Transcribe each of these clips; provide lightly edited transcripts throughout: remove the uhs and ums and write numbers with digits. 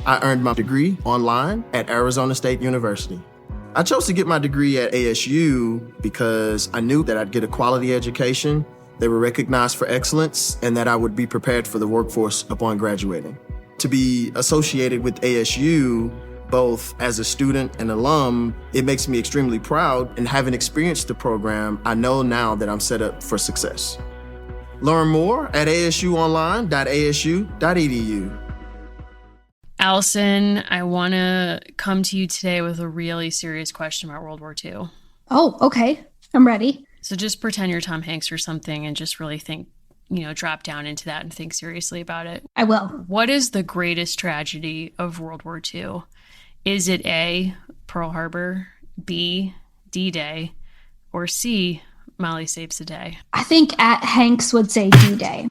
I earned my degree online at Arizona State University. I chose to get my degree at ASU because I knew that I'd get a quality education, they were recognized for excellence, and that I would be prepared for the workforce upon graduating. To be associated with ASU, both as a student and alum, it makes me extremely proud, and having experienced the program, I know now that I'm set up for success. Learn more at asuonline.asu.edu. Allison, I want to come to you today with a really serious question about World War II. Oh, okay. I'm ready. So just pretend you're Tom Hanks or something and just really think, drop down into that and think seriously about it. I will. What is the greatest tragedy of World War II? Is it A, Pearl Harbor, B, D-Day, or C, Molly Saves the Day? I think Hanks would say D-Day.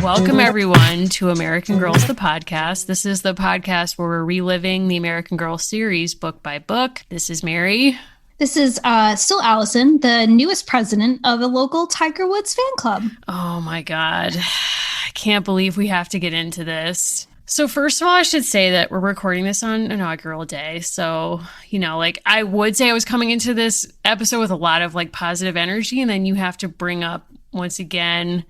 Welcome, everyone, to American Girls, the podcast. This is the podcast where we're reliving the American Girl series book by book. This is Mary. This is still Allison, the newest president of a local Tiger Woods fan club. Oh, my God. I can't believe we have to get into this. So first of all, I should say that we're recording this on inaugural day. So, I would say I was coming into this episode with a lot of positive energy. And then you have to bring up once again,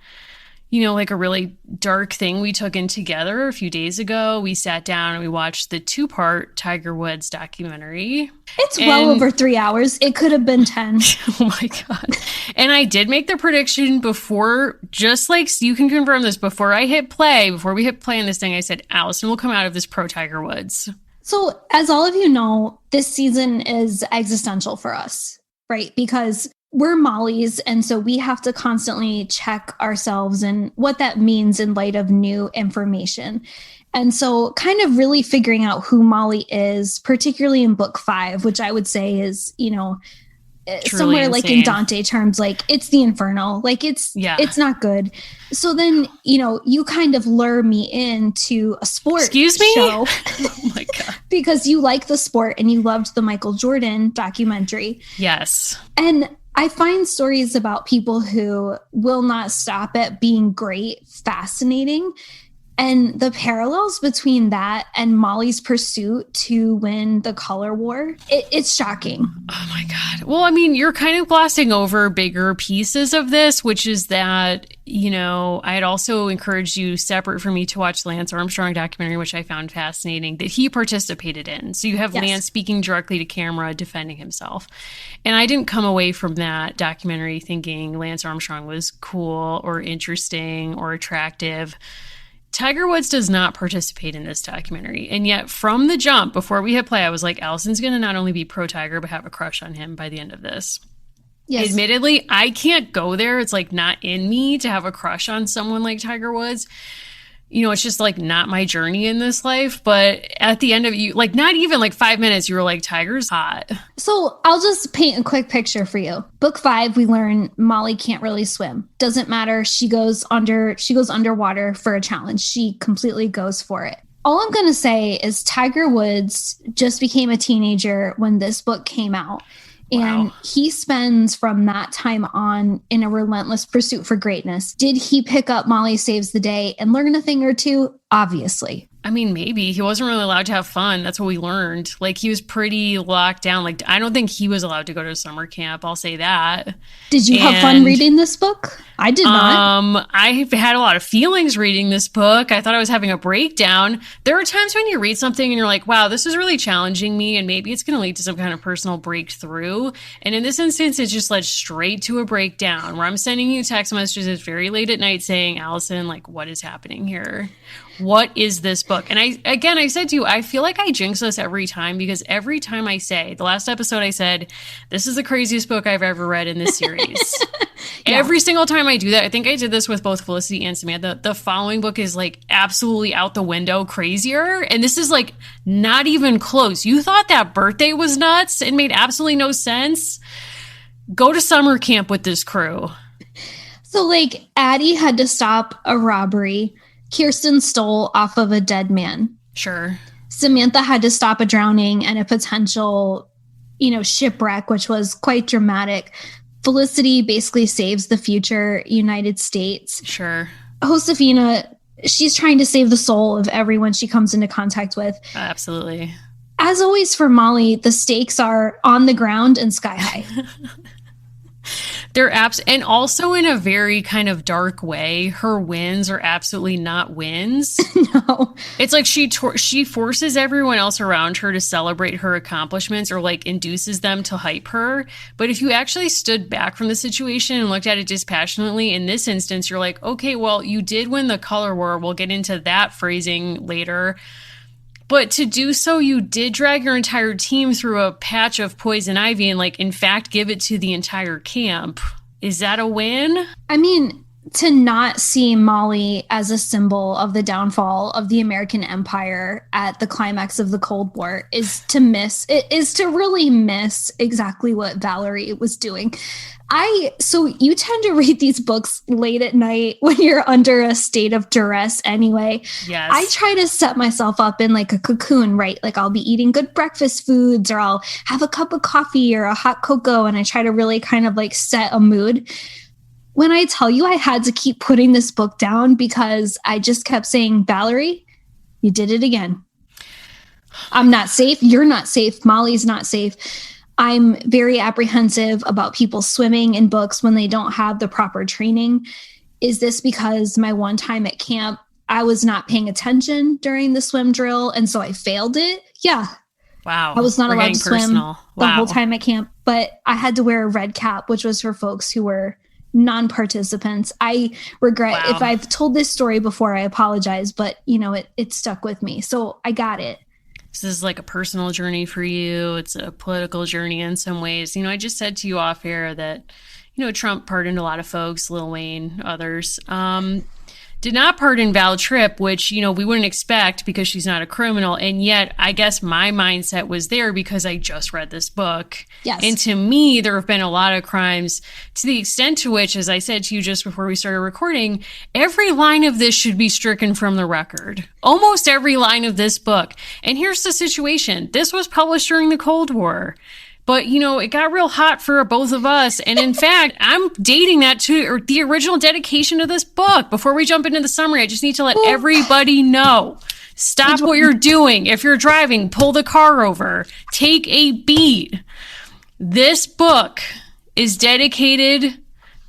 a really dark thing we took in together a few days ago. We sat down and we watched the 2-part Tiger Woods documentary. It's well over 3 hours. It could have been 10. Oh my God. And I did make the prediction before, just you can confirm this, before we hit play on this thing, I said, Allison will come out of this pro Tiger Woods. So as all of you know, this season is existential for us, right? Because we're Molly's, and so we have to constantly check ourselves and what that means in light of new information. And so kind of really figuring out who Molly is, particularly in book 5, which I would say is, somewhere insane. In Dante terms, it's the Inferno, it's not good. So then, you kind of lure me into a sport Excuse me? show. Oh my God. Because you like the sport and you loved the Michael Jordan documentary. Yes. And I find stories about people who will not stop at being great fascinating. And the parallels between that and Molly's pursuit to win the color war, it's shocking. Oh my God. Well, you're kind of glossing over bigger pieces of this, which is that, I had also encouraged you, separate from me, to watch the Lance Armstrong documentary, which I found fascinating, that he participated in. So you have Lance speaking directly to camera, defending himself. And I didn't come away from that documentary thinking Lance Armstrong was cool or interesting or attractive. Tiger Woods does not participate in this documentary. And yet from the jump, before we hit play, I was like, Allison's going to not only be pro Tiger, but have a crush on him by the end of this. Yes. Admittedly, I can't go there. It's not in me to have a crush on someone like Tiger Woods. It's just not my journey in this life. But at the end of not even 5 minutes, you were like, Tiger's hot. So I'll just paint a quick picture for you. Book 5, we learn Molly can't really swim. Doesn't matter. She goes underwater for a challenge. She completely goes for it. All I'm going to say is Tiger Woods just became a teenager when this book came out. And he spends from that time on in a relentless pursuit for greatness. Did he pick up Molly Saves the Day and learn a thing or two? Obviously. Maybe. He wasn't really allowed to have fun. That's what we learned. He was pretty locked down. I don't think he was allowed to go to summer camp. I'll say that. Did you have fun reading this book? I did not. I had a lot of feelings reading this book. I thought I was having a breakdown. There are times when you read something and you're like, wow, this is really challenging me, and maybe it's going to lead to some kind of personal breakthrough. And in this instance, it just led straight to a breakdown where I'm sending you text messages very late at night saying, Allison, what is happening here? What is this book? And I said to you, I feel like I jinx us every time, because every time I say, the last episode I said, this is the craziest book I've ever read in this series. Every single time I do that, I think I did this with both Felicity and Samantha, the following book is absolutely out the window crazier. And this is not even close. You thought That Birthday was nuts and made absolutely no sense. Go to summer camp with this crew. So Addie had to stop a robbery. Kirsten stole off of a dead man. Sure. Samantha had to stop a drowning and a potential, shipwreck, which was quite dramatic. Felicity basically saves the future United States. Sure. Josefina, she's trying to save the soul of everyone she comes into contact with. Absolutely. As always for Molly, the stakes are on the ground and sky high. They're and also in a very kind of dark way, her wins are absolutely not wins. No. It's like she forces everyone else around her to celebrate her accomplishments or like induces them to hype her. But if you actually stood back from the situation and looked at it dispassionately, in this instance, you're like, okay, well, you did win the color war. We'll get into that phrasing later. But to do so, you did drag your entire team through a patch of poison ivy and, like, in fact, give it to the entire camp. Is that a win? I mean, to not see Molly as a symbol of the downfall of the American empire at the climax of the Cold War is to really miss exactly what Valerie was doing. So you tend to read these books late at night when you're under a state of duress anyway. Yes. I try to set myself up in like a cocoon, right? Like I'll be eating good breakfast foods or I'll have a cup of coffee or a hot cocoa. And I try to really kind of like set a mood. When I tell you I had to keep putting this book down because I just kept saying, Valerie, you did it again. I'm not safe. You're not safe. Molly's not safe. I'm very apprehensive about people swimming in books when they don't have the proper training. Is this because my one time at camp, I was not paying attention during the swim drill, and so I failed it? Yeah. Wow. I was not allowed to swim the whole Wow. time at camp, but I had to wear a red cap, which was for folks who were non-participants. I regret Wow. if I've told this story before, I apologize, but it stuck with me. So I got it. This is like a personal journey for you. It's a political journey in some ways. I just said to you off air that, Trump pardoned a lot of folks, Lil Wayne, others. Did not pardon Val Tripp, which, we wouldn't expect because she's not a criminal. And yet, I guess my mindset was there because I just read this book. Yes. And to me, there have been a lot of crimes to the extent to which, as I said to you just before we started recording, every line of this should be stricken from the record. Almost every line of this book. And here's the situation. This was published during the Cold War. But, it got real hot for both of us. And in fact, I'm dating that to the original dedication of this book. Before we jump into the summary, I just need to let everybody know. Stop what you're doing. If you're driving, pull the car over. Take a beat. This book is dedicated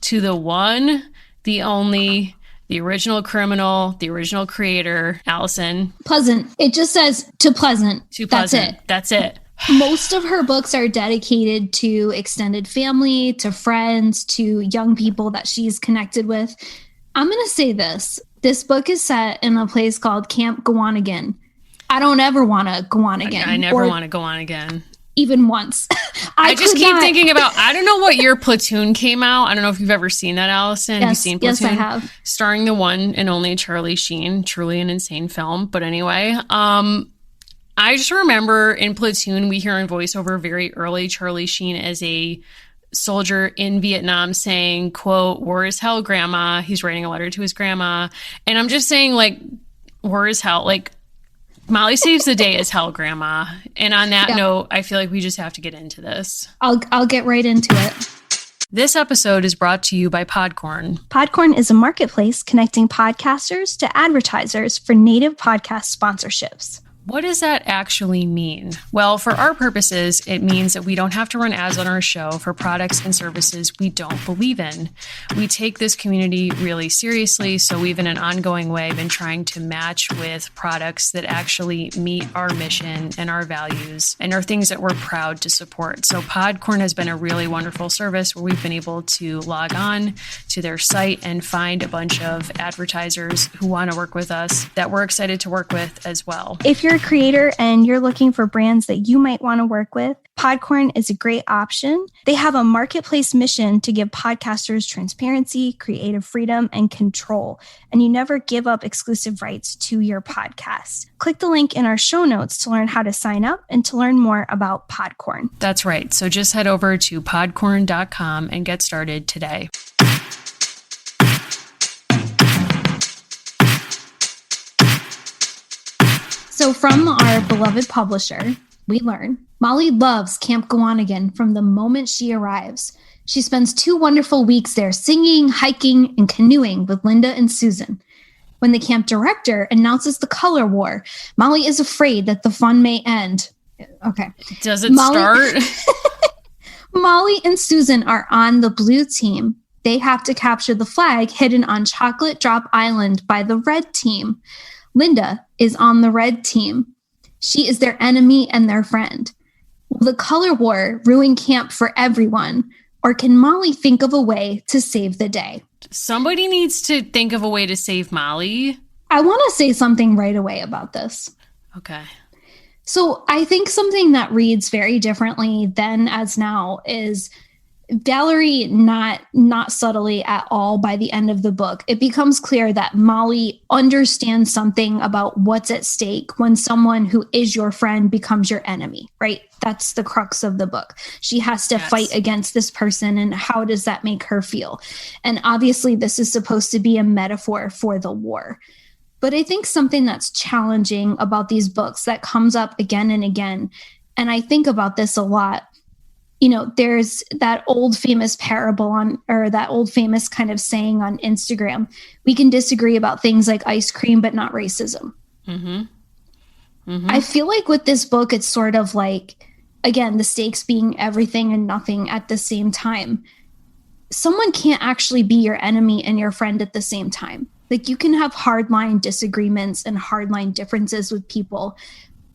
to the one, the only, the original criminal, the original creator, Allison. Pleasant. It just says to Pleasant. To Pleasant. That's it. That's it. Most of her books are dedicated to extended family, to friends, to young people that she's connected with. I'm going to say this. This book is set in a place called Camp Gawanagan. I don't ever want to go on again. I never want to go on again. Even once. I just keep thinking about, I don't know what year Platoon came out. I don't know if you've ever seen that, Allison. Have you seen Platoon? Yes, I have. Starring the one and only Charlie Sheen. Truly an insane film. But anyway, I just remember in Platoon, we hear in voiceover very early Charlie Sheen as a soldier in Vietnam saying, quote, "War is hell, grandma." He's writing a letter to his grandma. And I'm just saying, like, war is hell. Like, Molly saves the day as hell, grandma. And on that note, I feel like we just have to get into this. I'll get right into it. This episode is brought to you by Podcorn. Podcorn is a marketplace connecting podcasters to advertisers for native podcast sponsorships. What does that actually mean? Well, for our purposes, it means that we don't have to run ads on our show for products and services we don't believe in. We take this community really seriously, so we've in an ongoing way been trying to match with products that actually meet our mission and our values and are things that we're proud to support. So Podcorn has been a really wonderful service where we've been able to log on to their site and find a bunch of advertisers who want to work with us that we're excited to work with as well. If you're a creator and you're looking for brands that you might want to work with, Podcorn is a great option. They have a marketplace mission to give podcasters transparency, creative freedom, and control, and you never give up exclusive rights to your podcast. Click the link in our show notes to learn how to sign up and to learn more about Podcorn. That's right. So just head over to podcorn.com and get started today. So from our beloved publisher, we learn Molly loves Camp Gawanagan from the moment she arrives. She spends 2 wonderful weeks there singing, hiking, and canoeing with Linda and Susan. When the camp director announces the color war, Molly is afraid that the fun may end. Okay. Does it start? Molly and Susan are on the blue team. They have to capture the flag hidden on Chocolate Drop Island by the red team. Linda is on the red team. She is their enemy and their friend. Will the color war ruin camp for everyone? Or can Molly think of a way to save the day? Somebody needs to think of a way to save Molly. I want to say something right away about this. Okay. So I think something that reads very differently then as now is Valerie not subtly at all by the end of the book. It becomes clear that Molly understands something about what's at stake when someone who is your friend becomes your enemy, right? That's the crux of the book. She has to fight against this person, and how does that make her feel? And obviously this is supposed to be a metaphor for the war. But I think something that's challenging about these books that comes up again and again, and I think about this a lot, you know, there's that old famous parable or that old famous kind of saying on Instagram, we can disagree about things like ice cream, but not racism. Mm-hmm. Mm-hmm. I feel like with this book, it's sort of like, again, the stakes being everything and nothing at the same time. Someone can't actually be your enemy and your friend at the same time. Like, you can have hardline disagreements and hardline differences with people.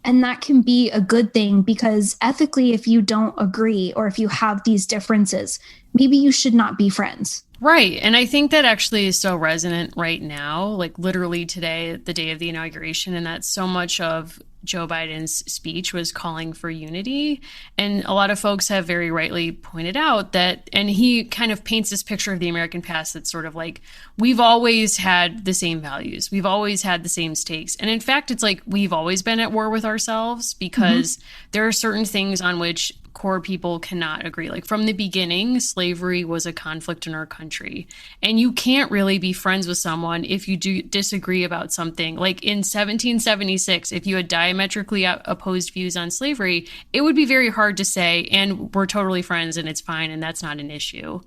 And that can be a good thing, because ethically, if you don't agree or if you have these differences, maybe you should not be friends. Right. And I think that actually is so resonant right now, like literally today, the day of the inauguration, and that so much of Joe Biden's speech was calling for unity. And a lot of folks have very rightly pointed out that, and he kind of paints this picture of the American past that's sort of like, we've always had the same values. We've always had the same stakes. And in fact, it's like we've always been at war with ourselves, because there are certain things on which core people cannot agree. Like, from the beginning, slavery was a conflict in our country. And you can't really be friends with someone if you do disagree about something. Like in 1776, if you had diametrically opposed views on slavery, it would be very hard to say, and we're totally friends and it's fine and that's not an issue.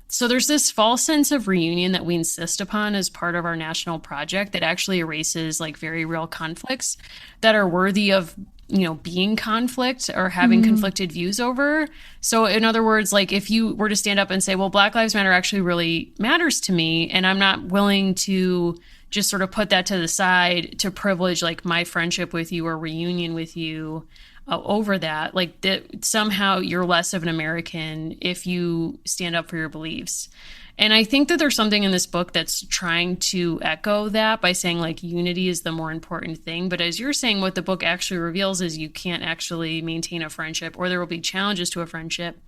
So there's this false sense of reunion that we insist upon as part of our national project that actually erases like very real conflicts that are worthy of, you know, being conflict or having conflicted views over. So in other words, like if you were to stand up and say, well, Black Lives Matter actually really matters to me, and I'm not willing to just sort of put that to the side to privilege like my friendship with you or reunion with you over that, like that somehow you're less of an American if you stand up for your beliefs. And I think that there's something in this book that's trying to echo that by saying like unity is the more important thing. But as you're saying, what the book actually reveals is you can't actually maintain a friendship, or there will be challenges to a friendship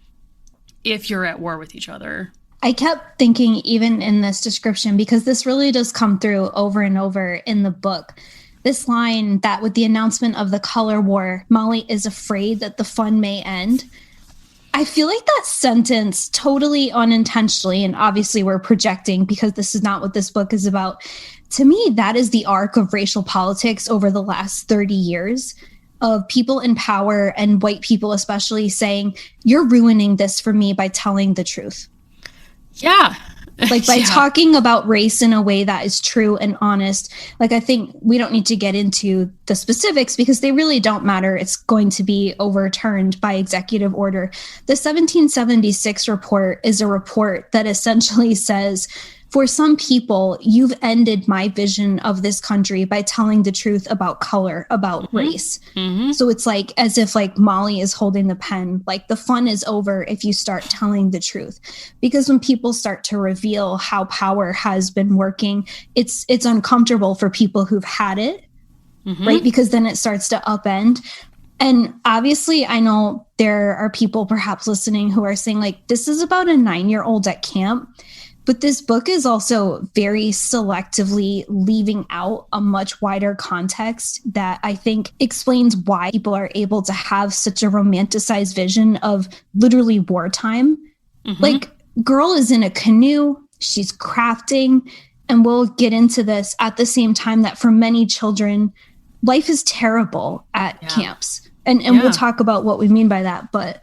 if you're at war with each other. I kept thinking, even in this description, because this really does come through over and over in the book, this line that with the announcement of the color war, Molly is afraid that the fun may end. I feel like that sentence, totally unintentionally, and obviously we're projecting because this is not what this book is about. To me, that is the arc of racial politics over the last 30 years, of people in power and white people especially saying, you're ruining this for me by telling the truth. Yeah. Like by talking about race in a way that is true and honest. Like, I think we don't need to get into the specifics because they really don't matter. It's going to be overturned by executive order. The 1776 report is a report that essentially says, for some people, you've ended my vision of this country by telling the truth about color, about race. So it's like as if like Molly is holding the pen, like the fun is over if you start telling the truth. Because when people start to reveal how power has been working, it's uncomfortable for people who've had it, right? Because then it starts to upend. And obviously, I know there are people perhaps listening who are saying like, this is about a 9-year-old at camp. But this book is also very selectively leaving out a much wider context that I think explains why people are able to have such a romanticized vision of literally wartime. Like, girl is in a canoe, she's crafting, and we'll get into this at the same time that for many children, life is terrible at camps. And we'll talk about what we mean by that, but...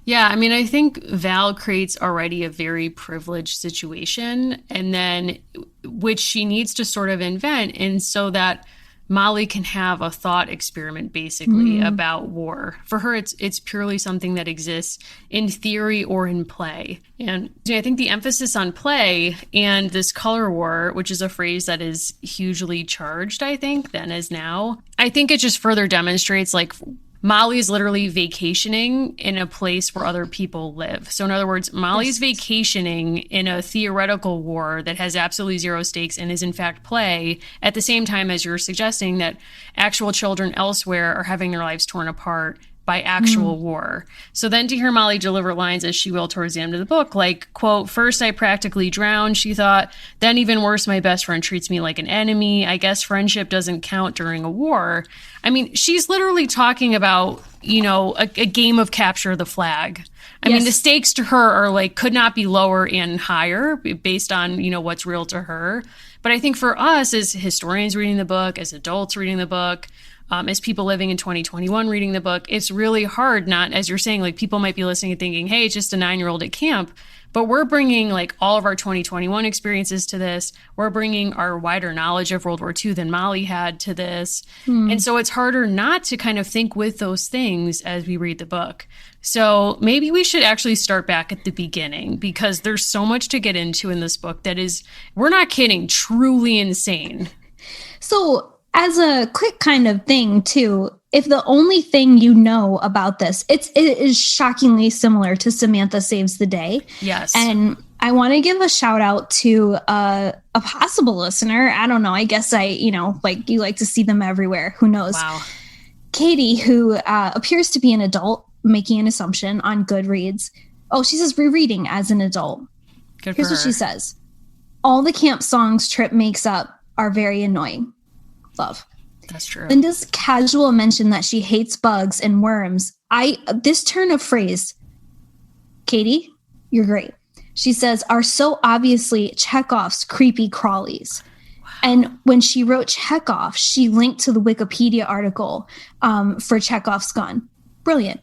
Yeah, I mean, I think Val creates already a very privileged situation, and then which she needs to sort of invent, and so that Molly can have a thought experiment basically about war. For her, it's purely something that exists in theory or in play. And I think the emphasis on play and this color war, which is a phrase that is hugely charged, I think, then as now, I think it just further demonstrates like Molly's literally vacationing in a place where other people live. So in other words, Molly's vacationing in a theoretical war that has absolutely zero stakes and is in fact play at the same time as you're suggesting that actual children elsewhere are having their lives torn apart by actual war. So then to hear Molly deliver lines as she will towards the end of the book, like, quote, "First I practically drowned," she thought. "Then even worse, my best friend treats me like an enemy. I guess friendship doesn't count during a war." I mean, she's literally talking about, you know, a game of capture the flag. I mean, the stakes to her are like, could not be lower and higher based on, you know, what's real to her. But I think for us as historians reading the book, as adults reading the book, as people living in 2021 reading the book, it's really hard not, as you're saying, like people might be listening and thinking, hey, it's just a 9-year-old at camp. But we're bringing like all of our 2021 experiences to this. We're bringing our wider knowledge of World War II than Molly had to this. And so it's harder not to kind of think with those things as we read the book. So maybe we should actually start back at the beginning because there's so much to get into in this book that is, we're not kidding, truly insane. So as a quick kind of thing too, if the only thing you know about this, it is shockingly similar to Samantha Saves the Day. Yes. And I want to give a shout out to a possible listener. I don't know. I guess like you like to see them everywhere. Who knows? Wow. Katie, who appears to be an adult, making an assumption on Goodreads. Oh, she says rereading as an adult. Good Here's for what her. she says. All the camp songs Trip makes up are very annoying. Love. That's true. Linda's casual mention that she hates bugs and worms. This turn of phrase, Katie, you're great. She says, are so obviously Chekhov's creepy crawlies. Wow. And when she wrote Chekhov, she linked to the Wikipedia article for Chekhov's gun. Brilliant.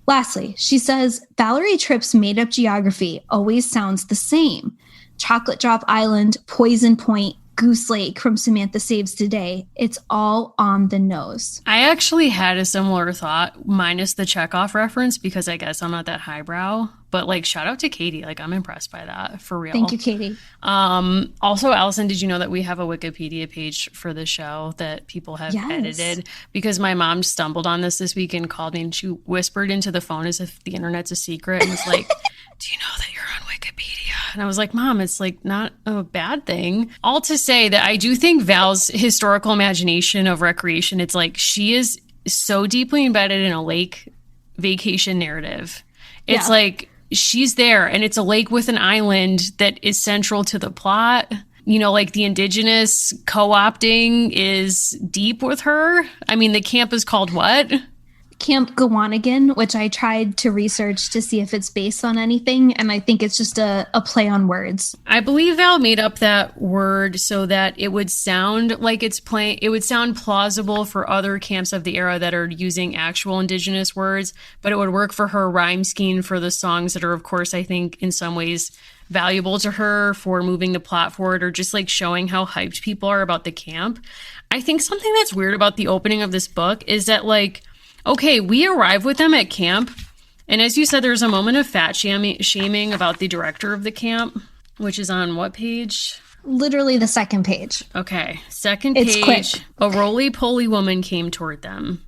Lastly, she says, Valerie Tripp's made-up geography always sounds the same. Chocolate Drop Island, Poison Point, Goose Lake from Samantha Saves the Day. It's all on the nose. I actually had a similar thought, minus the Chekhov reference, because I guess I'm not that highbrow. But like, shout out to Katie. Like, I'm impressed by that, for real. Thank you, Katie. Also, Allison, did you know that we have a Wikipedia page for the show that people have edited? Because my mom stumbled on this week and called me and she whispered into the phone as if the internet's a secret and was like, do you know that you're on Wikipedia? And I was like, Mom, it's like not a bad thing. All to say that I do think Val's historical imagination of recreation, it's like she is so deeply embedded in a lake vacation narrative. It's like she's there and it's a lake with an island that is central to the plot. You know, like the indigenous co-opting is deep with her. I mean, the camp is called what? Camp Gawanigan, which I tried to research to see if it's based on anything. And I think it's just a play on words. I believe Val made up that word so that it would sound like it's playing. It would sound plausible for other camps of the era that are using actual indigenous words, but it would work for her rhyme scheme for the songs that are, of course, I think in some ways valuable to her for moving the plot forward or just like showing how hyped people are about the camp. I think something that's weird about the opening of this book is that like, okay, we arrive with them at camp. And as you said, there's a moment of fat shaming about the director of the camp, which is on what page? Literally the second page. Okay, second It's page. quick. A roly-poly woman came toward them.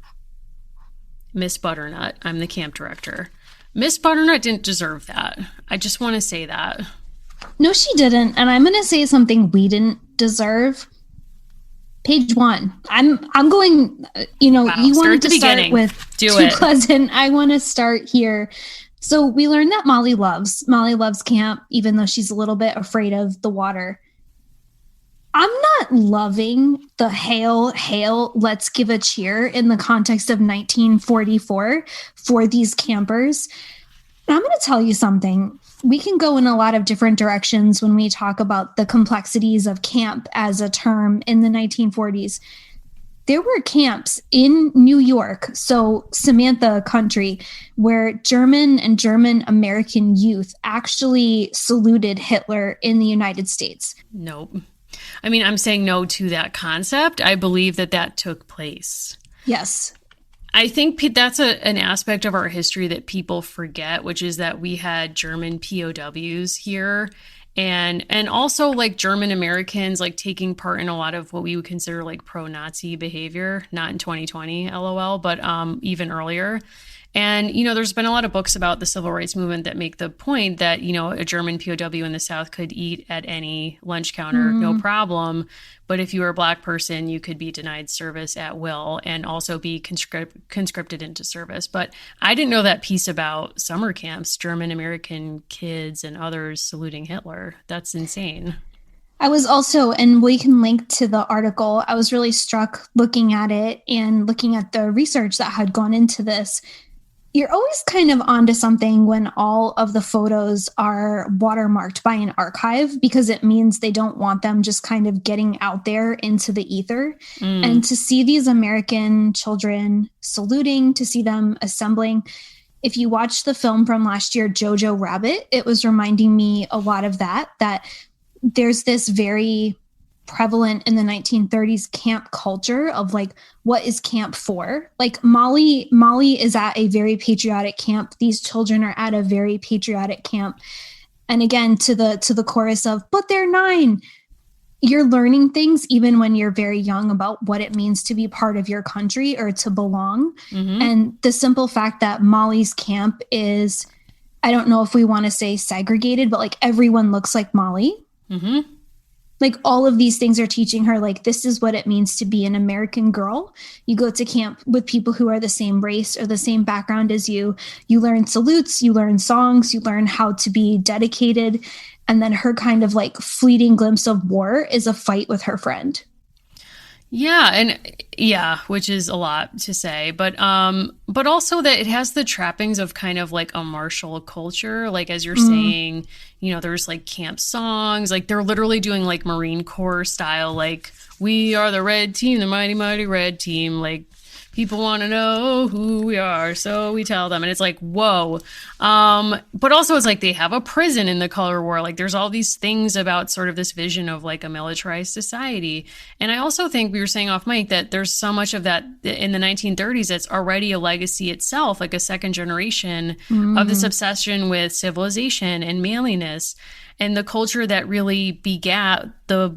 Miss Butternut. I'm the camp director. Miss Butternut didn't deserve that. I just want to say that. No, she didn't. And I'm going to say something we didn't deserve. Page 1. I'm going, Wow, you wanted to start beginning. with Do Too it. Pleasant. I want to start here. So we learned that Molly loves camp, even though she's a little bit afraid of the water. I'm not loving the hail, let's give a cheer in the context of 1944 for these campers. And I'm going to tell you something. We can go in a lot of different directions when we talk about the complexities of camp as a term in the 1940s. there were camps in New York, so Samantha country, where German and German American youth actually saluted Hitler in the United States. Nope. I mean, I'm saying no to that concept. I believe that took place. Yes. I think that's an aspect of our history that people forget, which is that we had German POWs here. And also like German Americans like taking part in a lot of what we would consider like pro-Nazi behavior, not in 2020, LOL, but even earlier. And, there's been a lot of books about the civil rights movement that make the point that, a German POW in the South could eat at any lunch counter, no problem. But if you were a Black person, you could be denied service at will and also be conscripted into service. But I didn't know that piece about summer camps, German American kids and others saluting Hitler. That's insane. I was also, and we can link to the article, I was really struck looking at it and looking at the research that had gone into this. You're always kind of onto something when all of the photos are watermarked by an archive, because it means they don't want them just kind of getting out there into the ether. And to see these American children saluting, to see them assembling. If you watch the film from last year, Jojo Rabbit, it was reminding me a lot of that there's this very prevalent in the 1930s camp culture of like, what is camp for? Like Molly is at a very patriotic camp. These children are at a very patriotic camp. And again, to the chorus of, but they're 9. You're learning things even when you're very young about what it means to be part of your country or to belong. And the simple fact that Molly's camp is, I don't know if we want to say segregated, but like everyone looks like Molly. Like all of these things are teaching her, like, this is what it means to be an American girl. You go to camp with people who are the same race or the same background as you. You learn salutes, you learn songs, you learn how to be dedicated. And then her kind of like fleeting glimpse of war is a fight with her friend. Yeah, which is a lot to say, but also that it has the trappings of kind of like a martial culture. Like, as you're saying, there's like camp songs, like they're literally doing like Marine Corps style, like, we are the red team, the mighty, mighty red team. Like, people want to know who we are, so we tell them. And it's like, whoa. But also it's like they have a prison in the color war. Like, there's all these things about sort of this vision of like a militarized society. And I also think we were saying off mic that there's so much of that in the 1930s that's already a legacy itself, like a second generation of this obsession with civilization and manliness. And the culture that really begat the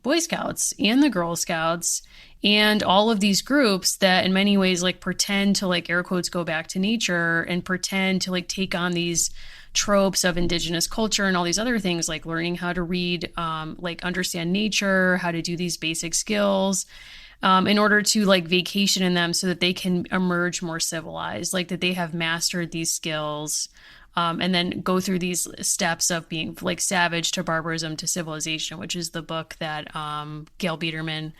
Boy Scouts and the Girl Scouts and all of these groups that in many ways like pretend to like air quotes go back to nature and pretend to like take on these tropes of indigenous culture and all these other things, like learning how to read, like understand nature, how to do these basic skills in order to like vacation in them so that they can emerge more civilized, like that they have mastered these skills. And then go through these steps of being like savage to barbarism to civilization, which is the book that Gail Biederman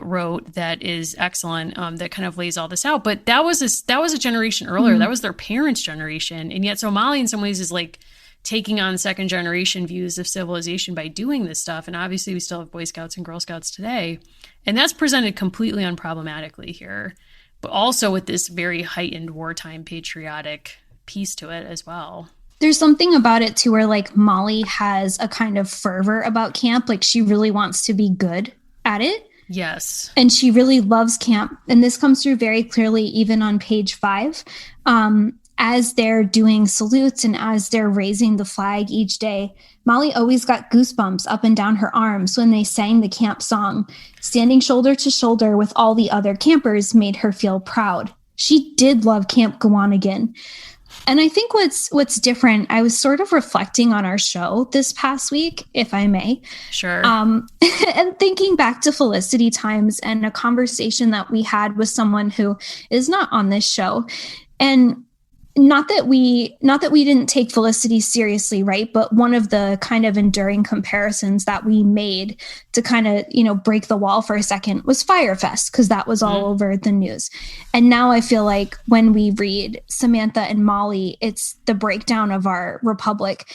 wrote that is excellent, that kind of lays all this out. But that was a generation earlier. That was their parents' generation. And yet Somali in some ways is like taking on second generation views of civilization by doing this stuff. And obviously we still have Boy Scouts and Girl Scouts today. And that's presented completely unproblematically here, but also with this very heightened wartime patriotic piece to it as well. There's something about it too where like Molly has a kind of fervor about camp. Like she really wants to be good at it. Yes. And she really loves camp. And this comes through very clearly even on page 5. As they're doing salutes and as they're raising the flag each day, Molly always got goosebumps up and down her arms when they sang the camp song. Standing shoulder to shoulder with all the other campers made her feel proud. She did love Camp Gawanagan. And I think what's different, I was sort of reflecting on our show this past week, if I may. Sure. And thinking back to Felicity times and a conversation that we had with someone who is not on this show. And not that we didn't take Felicity seriously, right? But one of the kind of enduring comparisons that we made to kind of, break the wall for a second was Fyre Fest, because that was all over the news. And now I feel like when we read Samantha and Molly, it's the breakdown of our republic.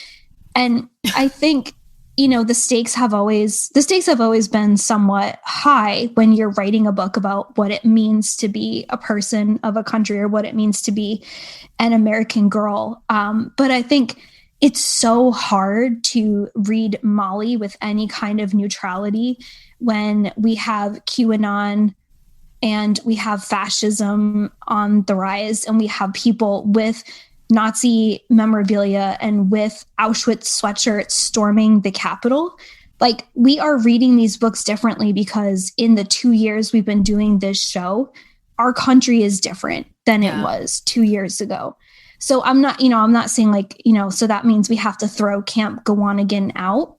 And I think the stakes have always been somewhat high when you're writing a book about what it means to be a person of a country or what it means to be an American girl. But I think it's so hard to read Molly with any kind of neutrality when we have QAnon and we have fascism on the rise and we have people with Nazi memorabilia and with Auschwitz sweatshirts storming the Capitol. Like, we are reading these books differently because in the 2 years we've been doing this show, our country is different than it was 2 years ago. So I'm not saying like, so that means we have to throw Camp Gowanigan out.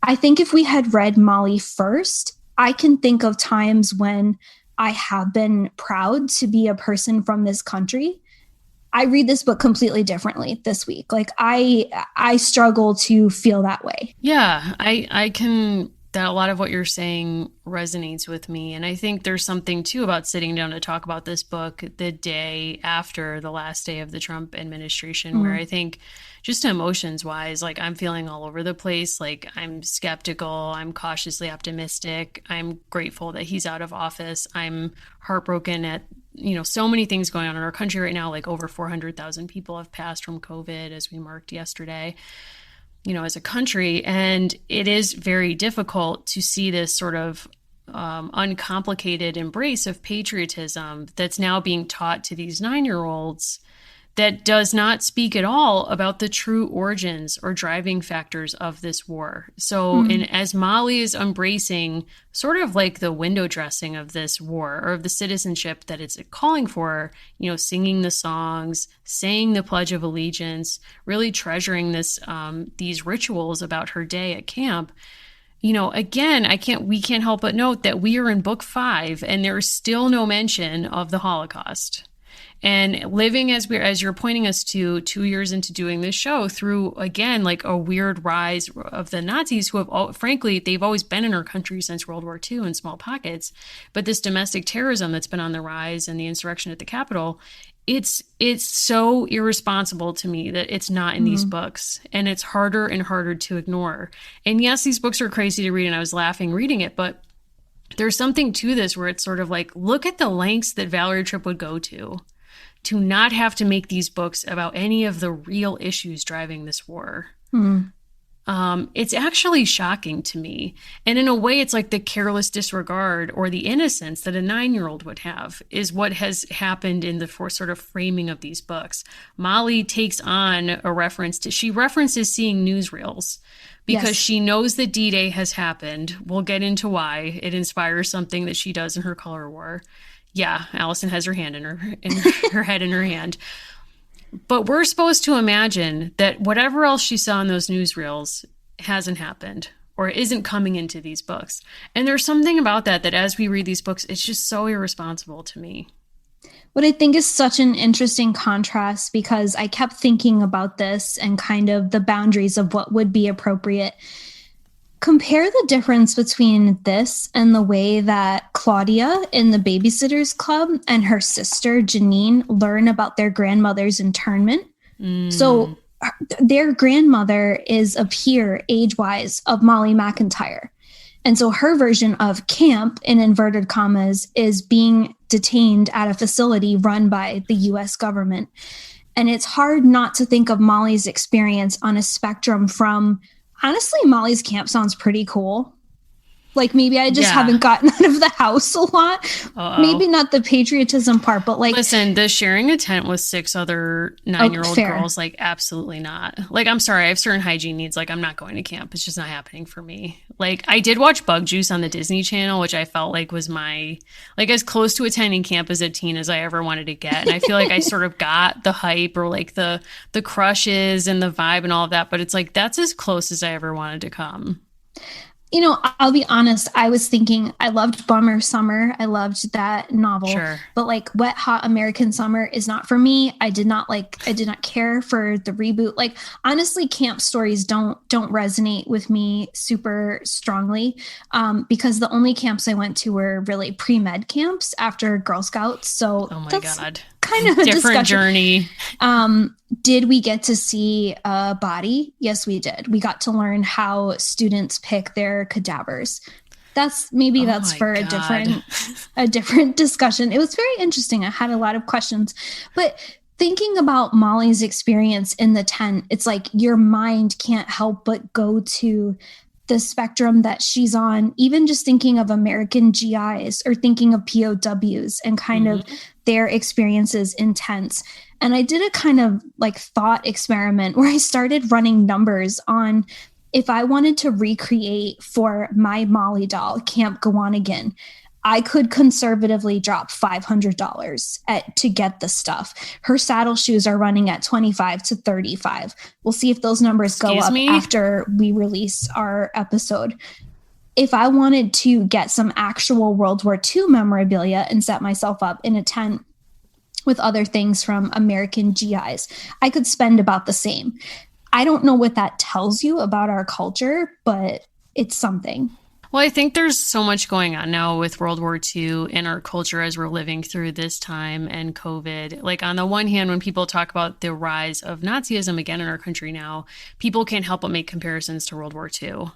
I think if we had read Molly first, I can think of times when I have been proud to be a person from this country. I read this book completely differently this week. Like, I struggle to feel that way. Yeah, I can, that a lot of what you're saying resonates with me. And I think there's something too about sitting down to talk about this book the day after the last day of the Trump administration, where I think just emotions wise, like, I'm feeling all over the place. Like, I'm skeptical, I'm cautiously optimistic, I'm grateful that he's out of office, I'm heartbroken at so many things going on in our country right now. Like, over 400,000 people have passed from COVID, as we marked yesterday, as a country. And it is very difficult to see this sort of uncomplicated embrace of patriotism that's now being taught to these 9-year-olds that does not speak at all about the true origins or driving factors of this war. So as Molly is embracing sort of like the window dressing of this war, or of the citizenship that it's calling for, singing the songs, saying the Pledge of Allegiance, really treasuring these rituals about her day at camp. Again, we can't help but note that we are in book 5 and there is still no mention of the Holocaust. And living as you're pointing us to 2 years into doing this show through, again, like a weird rise of the Nazis who have, frankly, they've always been in our country since World War II in small pockets. But this domestic terrorism that's been on the rise and the insurrection at the Capitol, it's so irresponsible to me that it's not in these books. And it's harder and harder to ignore. And yes, these books are crazy to read, and I was laughing reading it, but there's something to this where it's sort of like, look at the lengths that Valerie Tripp would go to not have to make these books about any of the real issues driving this war. It's actually shocking to me. And in a way, it's like the careless disregard or the innocence that a 9-year-old would have is what has happened in the sort of framing of these books. Molly takes on she references seeing newsreels because she knows that D-Day has happened. We'll get into why it inspires something that she does in her color war. Yeah, Allison has her hand in her head in her hand. But we're supposed to imagine that whatever else she saw in those newsreels hasn't happened or isn't coming into these books. And there's something about that as we read these books, it's just so irresponsible to me. What I think is such an interesting contrast, because I kept thinking about this and kind of the boundaries of what would be appropriate. Compare the difference between this and the way that Claudia in the Babysitters Club and her sister Janine learn about their grandmother's internment. So their grandmother is a peer age-wise of Molly McIntyre. And so her version of camp, in inverted commas, is being detained at a facility run by the US government. And it's hard not to think of Molly's experience on a spectrum from, honestly, Molly's camp sounds pretty cool. Like, maybe I just haven't gotten out of the house a lot. Maybe not the patriotism part, but like... Listen, the sharing a tent with 6 other 9-year-old girls, like, absolutely not. Like, I'm sorry, I have certain hygiene needs. Like, I'm not going to camp. It's just not happening for me. Like, I did watch Bug Juice on the Disney Channel, which I felt like was as close to attending camp as a teen as I ever wanted to get. And I feel like I sort of got the hype or like the crushes and the vibe and all of that. But it's like, that's as close as I ever wanted to come. I'll be honest. I was thinking I loved Bummer Summer. I loved that novel. Sure. But like Wet Hot American Summer is not for me. I did not care for the reboot. Like, honestly, camp stories don't resonate with me super strongly because the only camps I went to were really pre-med camps after Girl Scouts. So oh my that's God. kind of a different discussion. journey. Did we get to see a body? Yes, we did. We got to learn how students pick their cadavers. That's for a different discussion. It was very interesting. I had a lot of questions, but thinking about Molly's experience in the tent, it's like your mind can't help but go to the spectrum that she's on, even just thinking of American GIs or thinking of POWs and kind of their experiences in tents. And I did a kind of like thought experiment where I started running numbers on if I wanted to recreate for my Molly doll, Camp Gawanagan, I could conservatively drop $500 to get the stuff. Her saddle shoes are running at $25 to $35. We'll see if those numbers go up after we release our episode. If I wanted to get some actual World War II memorabilia and set myself up in a tent with other things from American GIs, I could spend about the same. I don't know what that tells you about our culture, but it's something. Well, I think there's so much going on now with World War II in our culture as we're living through this time and COVID. Like on the one hand, when people talk about the rise of Nazism again in our country now, people can't help but make comparisons to World War II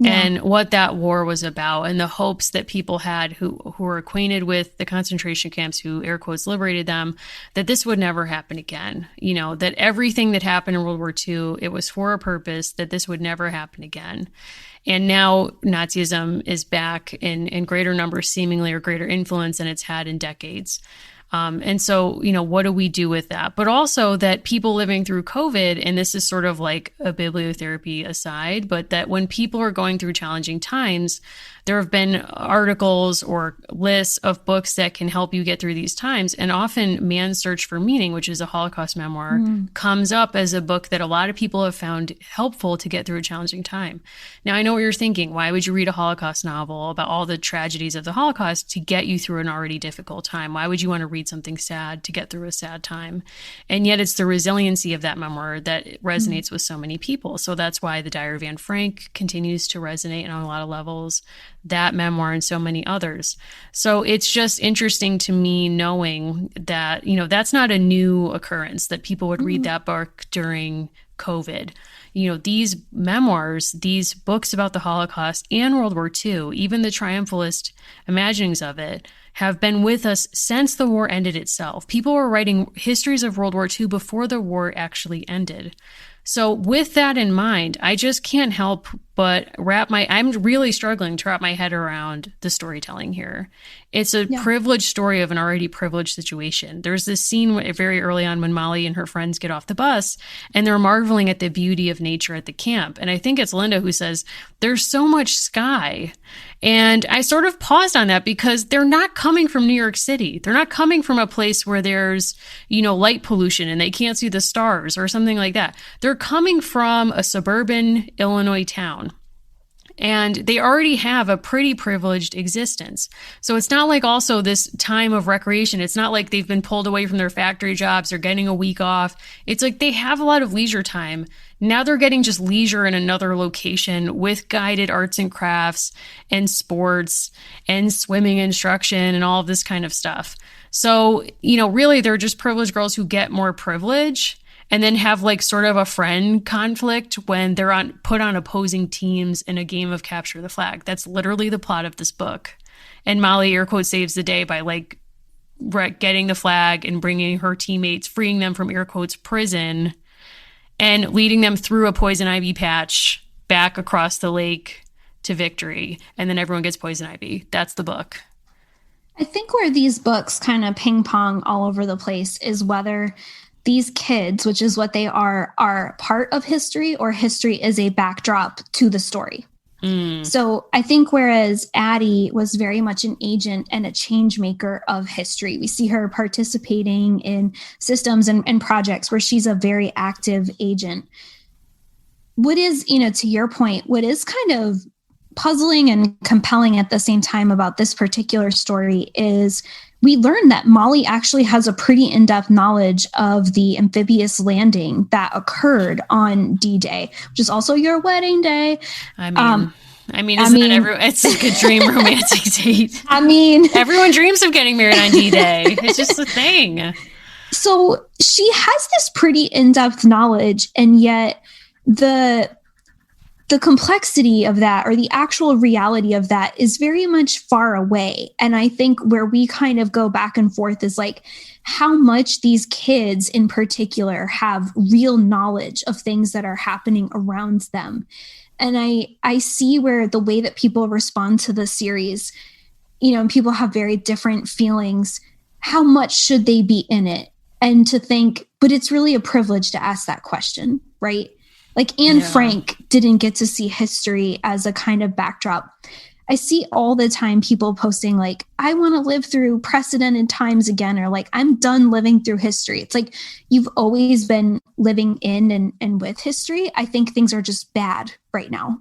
and what that war was about and the hopes that people had who were acquainted with the concentration camps, who air quotes liberated them, that this would never happen again. You know, that everything that happened in World War II, it was for a purpose, that this would never happen again. And now Nazism is back in greater numbers, seemingly, or greater influence than it's had in decades. And so, you know, what do we do with that? But also that people living through COVID, and this is sort of like a bibliotherapy aside, but that when people are going through challenging times, there have been articles or lists of books that can help you get through these times. And often Man's Search for Meaning, which is a Holocaust memoir, comes up as a book that a lot of people have found helpful to get through a challenging time. Now, I know what you're thinking. Why would you read a Holocaust novel about all the tragedies of the Holocaust to get you through an already difficult time? Why would you want to read something sad to get through a sad time? And yet it's the resiliency of that memoir that resonates with so many people. So that's why The Diary of Anne Frank continues to resonate on a lot of levels, that memoir and so many others. So it's just interesting to me knowing that, you know, that's not a new occurrence, that people would read that book during COVID. You know, these memoirs, these books about the Holocaust and World War II, even the triumphalist imaginings of it, have been with us since the war ended itself. People were writing histories of World War II before the war actually ended. So with that in mind, I just can't help but I'm really struggling to wrap my head around the storytelling here. It's a privileged story of an already privileged situation. There's this scene very early on when Molly and her friends get off the bus and they're marveling at the beauty of nature at the camp. And I think it's Linda who says, there's so much sky. And I sort of paused on that because they're not coming from New York City. They're not coming from a place where there's, you know, light pollution and they can't see the stars or something like that. They're coming from a suburban Illinois town. And they already have a pretty privileged existence. So it's not like also this time of recreation. It's not like they've been pulled away from their factory jobs or getting a week off. It's like they have a lot of leisure time. Now they're getting just leisure in another location with guided arts and crafts and sports and swimming instruction and all of this kind of stuff. So, you know, really they're just privileged girls who get more privilege and then have like sort of a friend conflict when they're put on opposing teams in a game of capture the flag. That's literally the plot of this book. And Molly, air quote, saves the day by like getting the flag and bringing her teammates, freeing them from air quotes prison and leading them through a poison ivy patch back across the lake to victory. And then everyone gets poison ivy. That's the book. I think where these books kind of ping pong all over the place is whether these kids, which is what they are part of history or history is a backdrop to the story. So I think whereas Addie was very much an agent and a change maker of history, we see her participating in systems and projects where she's a very active agent. What is, you know, to your point, what is kind of puzzling and compelling at the same time about this particular story is we learned that Molly actually has a pretty in-depth knowledge of the amphibious landing that occurred on D-Day, which is also your wedding day. It's like a dream romantic date. I mean, everyone dreams of getting married on D-Day. It's just a thing. So she has this pretty in-depth knowledge, and yet the complexity of that, or the actual reality of that, is very much far away. And I think where we kind of go back and forth is like how much these kids in particular have real knowledge of things that are happening around them. And I see where the way that people respond to the series, and people have very different feelings. How much should they be in it? And to think, but it's really a privilege to ask that question, right? Like Anne Frank didn't get to see history as a kind of backdrop. I see all the time people posting like, I want to live through precedented times again, or like, I'm done living through history. It's like, you've always been living in and with history. I think things are just bad right now.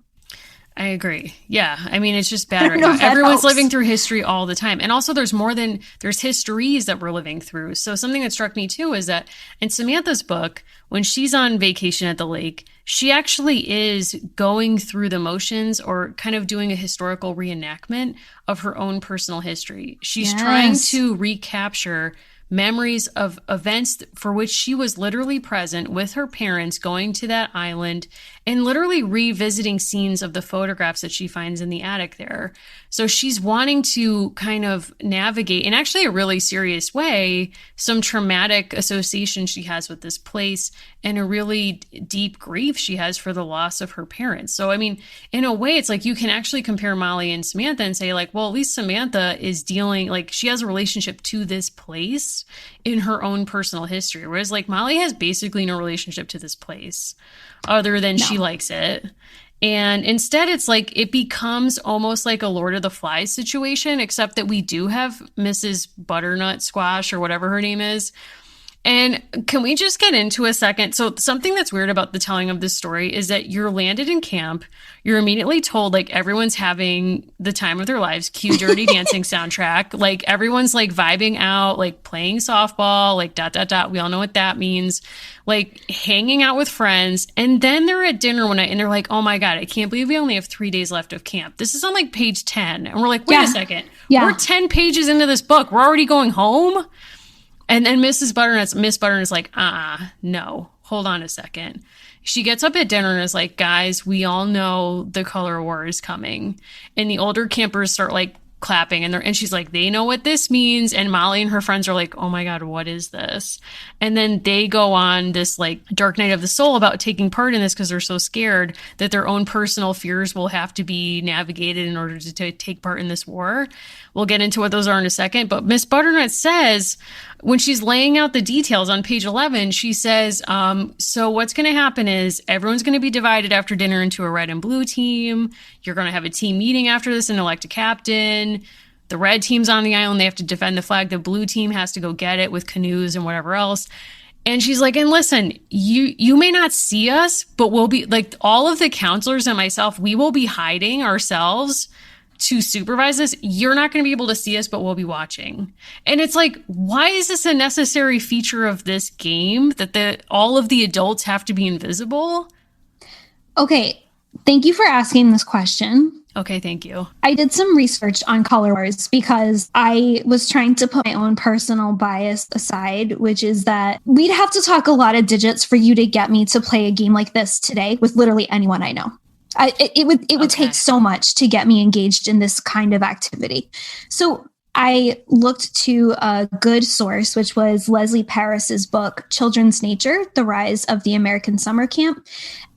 I agree. Yeah. I mean, it's just bad right now. Everyone's living through history all the time. And also there's histories that we're living through. So something that struck me too is that in Samantha's book, when she's on vacation at the lake, she actually is going through the motions, or kind of doing a historical reenactment of her own personal history. She's trying to recapture memories of events for which she was literally present with her parents, going to that island and literally revisiting scenes of the photographs that she finds in the attic there. So she's wanting to kind of navigate, in actually a really serious way, some traumatic association she has with this place, and a really deep grief she has for the loss of her parents. So, I mean, in a way, it's like you can actually compare Molly and Samantha and say like, well, at least Samantha is dealing, like, she has a relationship to this place in her own personal history. Whereas like Molly has basically no relationship to this place other than she likes it. And instead it's like, it becomes almost like a Lord of the Flies situation, except that we do have Mrs. Butternut Squash, or whatever her name is. And can we just get into a second? So something that's weird about the telling of this story is that you're landed in camp. You're immediately told like everyone's having the time of their lives. Cue Dirty Dancing soundtrack. Like everyone's like vibing out, like playing softball, like ... We all know what that means. Like hanging out with friends. And then they're at dinner one night and they're like, oh my God, I can't believe we only have 3 days left of camp. This is on like page 10. And we're like, wait a second. Yeah. We're 10 pages into this book. We're already going home. And then Miss Butternut's like, no, hold on a second. She gets up at dinner and is like, guys, we all know the color war is coming. And the older campers start like clapping, and she's like, they know what this means. And Molly and her friends are like, oh my God, what is this? And then they go on this like dark night of the soul about taking part in this because they're so scared that their own personal fears will have to be navigated in order to take part in this war. We'll get into what those are in a second. But Miss Butternut says, when she's laying out the details on page 11, she says, so what's going to happen is everyone's going to be divided after dinner into a red and blue team. You're going to have a team meeting after this and elect a captain. The red team's on the island. They have to defend the flag. The blue team has to go get it with canoes and whatever else. And she's like, and listen, you may not see us, but we'll be like, all of the counselors and myself, we will be hiding ourselves to supervise this. You're not going to be able to see us, but we'll be watching. And it's like, why is this a necessary feature of this game that all of the adults have to be invisible? Okay. Thank you for asking this question. Okay, thank you. I did some research on color wars because I was trying to put my own personal bias aside, which is that we'd have to talk a lot of digits for you to get me to play a game like this today with literally anyone I know. It would take so much to get me engaged in this kind of activity. So I looked to a good source, which was Leslie Paris's book, Children's Nature, The Rise of the American Summer Camp.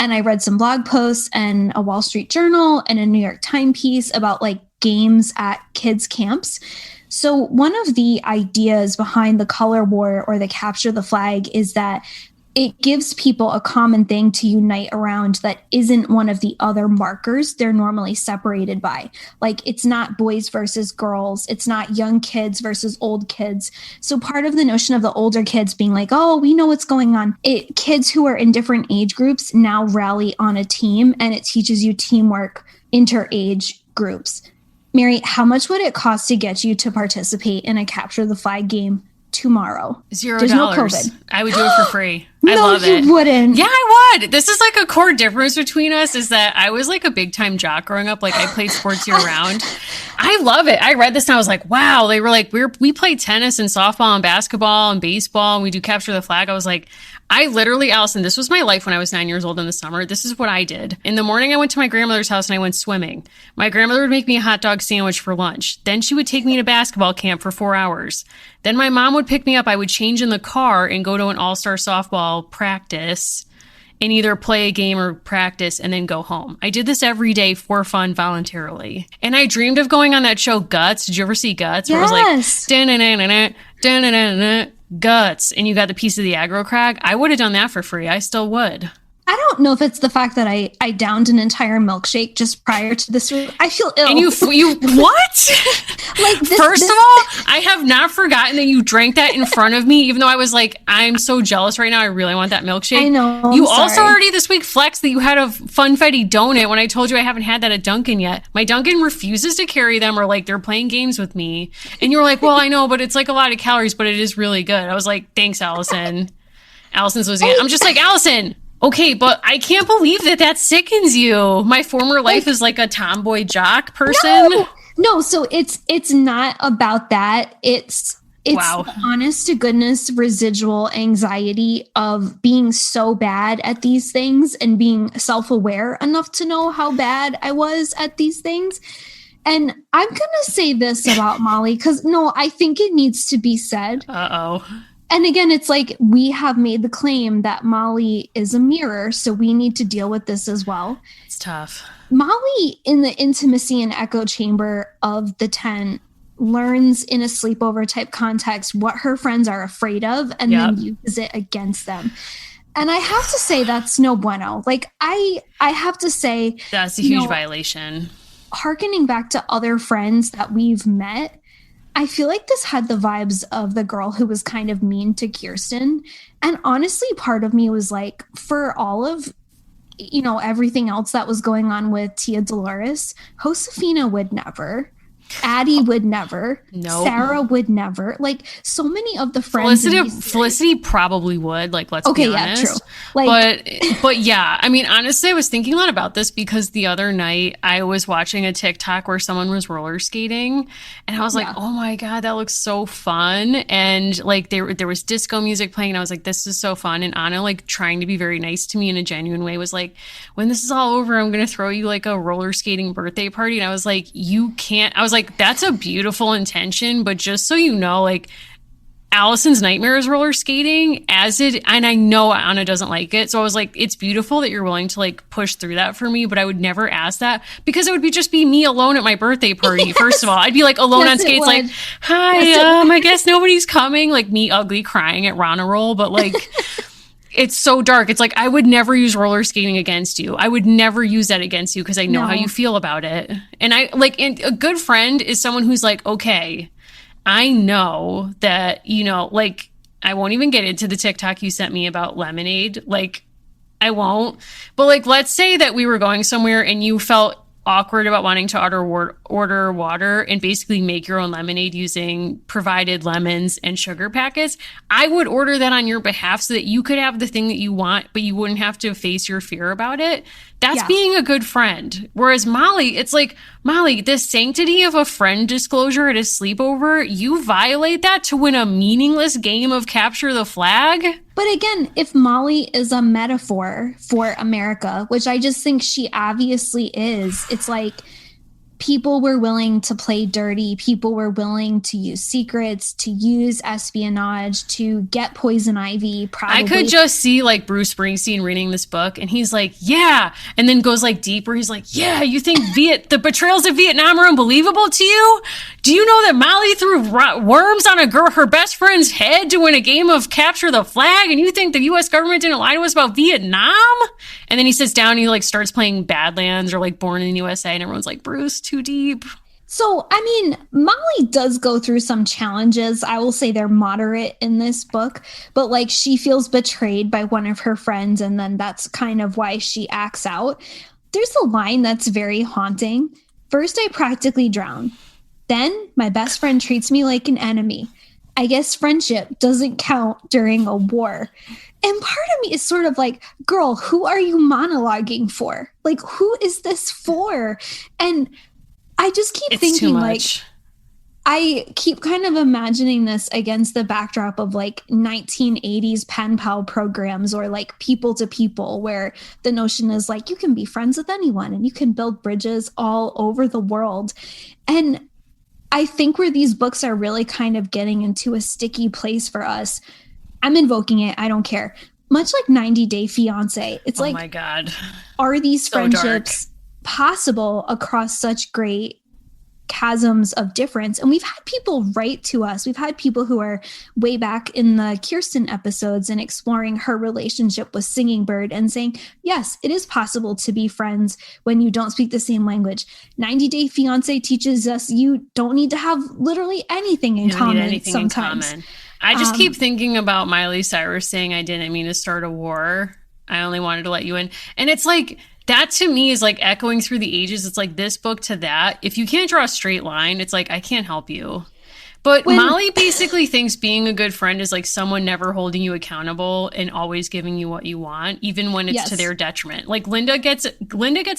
And I read some blog posts and a Wall Street Journal and a New York Times piece about like games at kids' camps. So one of the ideas behind the color war or the capture the flag is that it gives people a common thing to unite around that isn't one of the other markers they're normally separated by. Like, it's not boys versus girls. It's not young kids versus old kids. So part of the notion of the older kids being like, oh, we know what's going on. Kids who are in different age groups now rally on a team, and it teaches you teamwork, inter-age groups. Mary, how much would it cost to get you to participate in a capture the flag game tomorrow? $0. There's no COVID. I would do it for free. I love it. You wouldn't. Yeah, I would. This is like a core difference between us is that I was like a big time jock growing up. Like I played sports year round. I love it. I read this and I was like, wow. They were like, we play tennis and softball and basketball and baseball and we do capture the flag. I was like, I literally, Allison, this was my life when I was 9 years old in the summer. This is what I did. In the morning, I went to my grandmother's house and I went swimming. My grandmother would make me a hot dog sandwich for lunch. Then she would take me to basketball camp for 4 hours. Then my mom would pick me up. I would change in the car and go to an all-star softball practice and either play a game or practice and then go home. I did this every day for fun voluntarily. And I dreamed of going on that show Guts. Did you ever see Guts? Where it was like, da-na-na-na-na, da-na-na-na-na, Guts, and you got the piece of the aggro crag. I would have done that for free. I still would. I don't know if it's the fact that I downed an entire milkshake just prior to this. I feel ill. And you what? Like First of all, I have not forgotten that you drank that in front of me, even though I was like, I'm so jealous right now. I really want that milkshake. I know. You also already this week flexed that you had a Funfetti donut when I told you I haven't had that at Dunkin' yet. My Dunkin' refuses to carry them or like they're playing games with me. And you were like, well, I know, but it's like a lot of calories, but it is really good. I was like, thanks, Allison. Allison's losing it. I'm just like, Allison. Okay, but I can't believe that sickens you. My former life is like a tomboy jock person. No, so it's not about that. It's wow. Honest to goodness residual anxiety of being so bad at these things and being self-aware enough to know how bad I was at these things. And I'm going to say this about Molly, because no, I think it needs to be said. Uh-oh. And again, it's like we have made the claim that Molly is a mirror, so we need to deal with this as well. It's tough. Molly, in the intimacy and echo chamber of the tent, learns in a sleepover type context what her friends are afraid of and then uses it against them. And I have to say that's no bueno. Like I have to say that's a huge violation. Harkening back to other friends that we've met, I feel like this had the vibes of the girl who was kind of mean to Kirsten. And honestly, part of me was like, for all of, everything else that was going on with Tia Dolores, Josefina would never. Addie would never. No. Sarah would never. Like so many of the friends. Felicity probably would. Like, let's be honest. Yeah, true. Like, but yeah, I mean, honestly, I was thinking a lot about this because the other night I was watching a TikTok where someone was roller skating, and I was like, oh my god, that looks so fun. And like there was disco music playing, and I was like, this is so fun. And Anna, like trying to be very nice to me in a genuine way, was like, when this is all over, I'm gonna throw you like a roller skating birthday party. And I was like, you can't. I was like, that's a beautiful intention, but just so you know, like Allison's nightmare is roller skating and I know Anna doesn't like it. So I was like, it's beautiful that you're willing to like push through that for me, but I would never ask that because it would just be me alone at my birthday party. Yes. First of all, I'd be like alone on skates, like, hi, I guess nobody's coming, like me ugly crying at Rana Roll, but like it's so dark. It's like, I would never use roller skating against you. I would never use that against you because I know how you feel about it. And and a good friend is someone who's like, okay, I know that, like, I won't even get into the TikTok you sent me about lemonade. Like, I won't. But like, let's say that we were going somewhere and you felt awkward about wanting to order water and basically make your own lemonade using provided lemons and sugar packets. I would order that on your behalf so that you could have the thing that you want, but you wouldn't have to face your fear about it. That's being a good friend. Whereas Molly, it's like, Molly, the sanctity of a friend disclosure at a sleepover, you violate that to win a meaningless game of capture the flag? But again, if Molly is a metaphor for America, which I just think she obviously is, it's like people were willing to play dirty. People were willing to use secrets, to use espionage, to get poison ivy. Probably. I could just see like Bruce Springsteen reading this book and he's like, yeah. And then goes like deeper. He's like, yeah, you think the betrayals of Vietnam are unbelievable to you? Do you know that Molly threw worms on her best friend's head to win a game of capture the flag? And you think the U.S. government didn't lie to us about Vietnam? And then he sits down and he like starts playing Badlands or like Born in the USA. And everyone's like, Bruce, too deep. So, I mean, Molly does go through some challenges. I will say they're moderate in this book, but like she feels betrayed by one of her friends. And then that's kind of why she acts out. There's a line that's very haunting. First, I practically drown. Then my best friend treats me like an enemy. I guess friendship doesn't count during a war. And part of me is sort of like, girl, who are you monologuing for? Like, who is this for? And I just keep It's thinking, too like, much. I keep kind of imagining this against the backdrop of like 1980s pen pal programs or like people to people, where the notion is like you can be friends with anyone and you can build bridges all over the world. And I think where these books are really kind of getting into a sticky place for us, I'm invoking it, I don't care. Much like 90 Day Fiancé, it's Oh like, my God. are these So dark. friendships possible across such great chasms of difference? And we've had people write to us. We've had people who are way back in the Kirsten episodes and exploring her relationship with Singing Bird and saying, yes, it is possible to be friends when you don't speak the same language. 90 Day Fiancé teaches us you don't need to have literally anything in You don't need common anything sometimes. in common. I just keep thinking about Miley Cyrus saying, I didn't mean to start a war. I only wanted to let you in. And it's like, that to me is like echoing through the ages. It's like this book to that. If you can't draw a straight line, it's like, I can't help you. But Molly basically thinks being a good friend is like someone never holding you accountable and always giving you what you want, even when it's to their detriment. Like Linda gets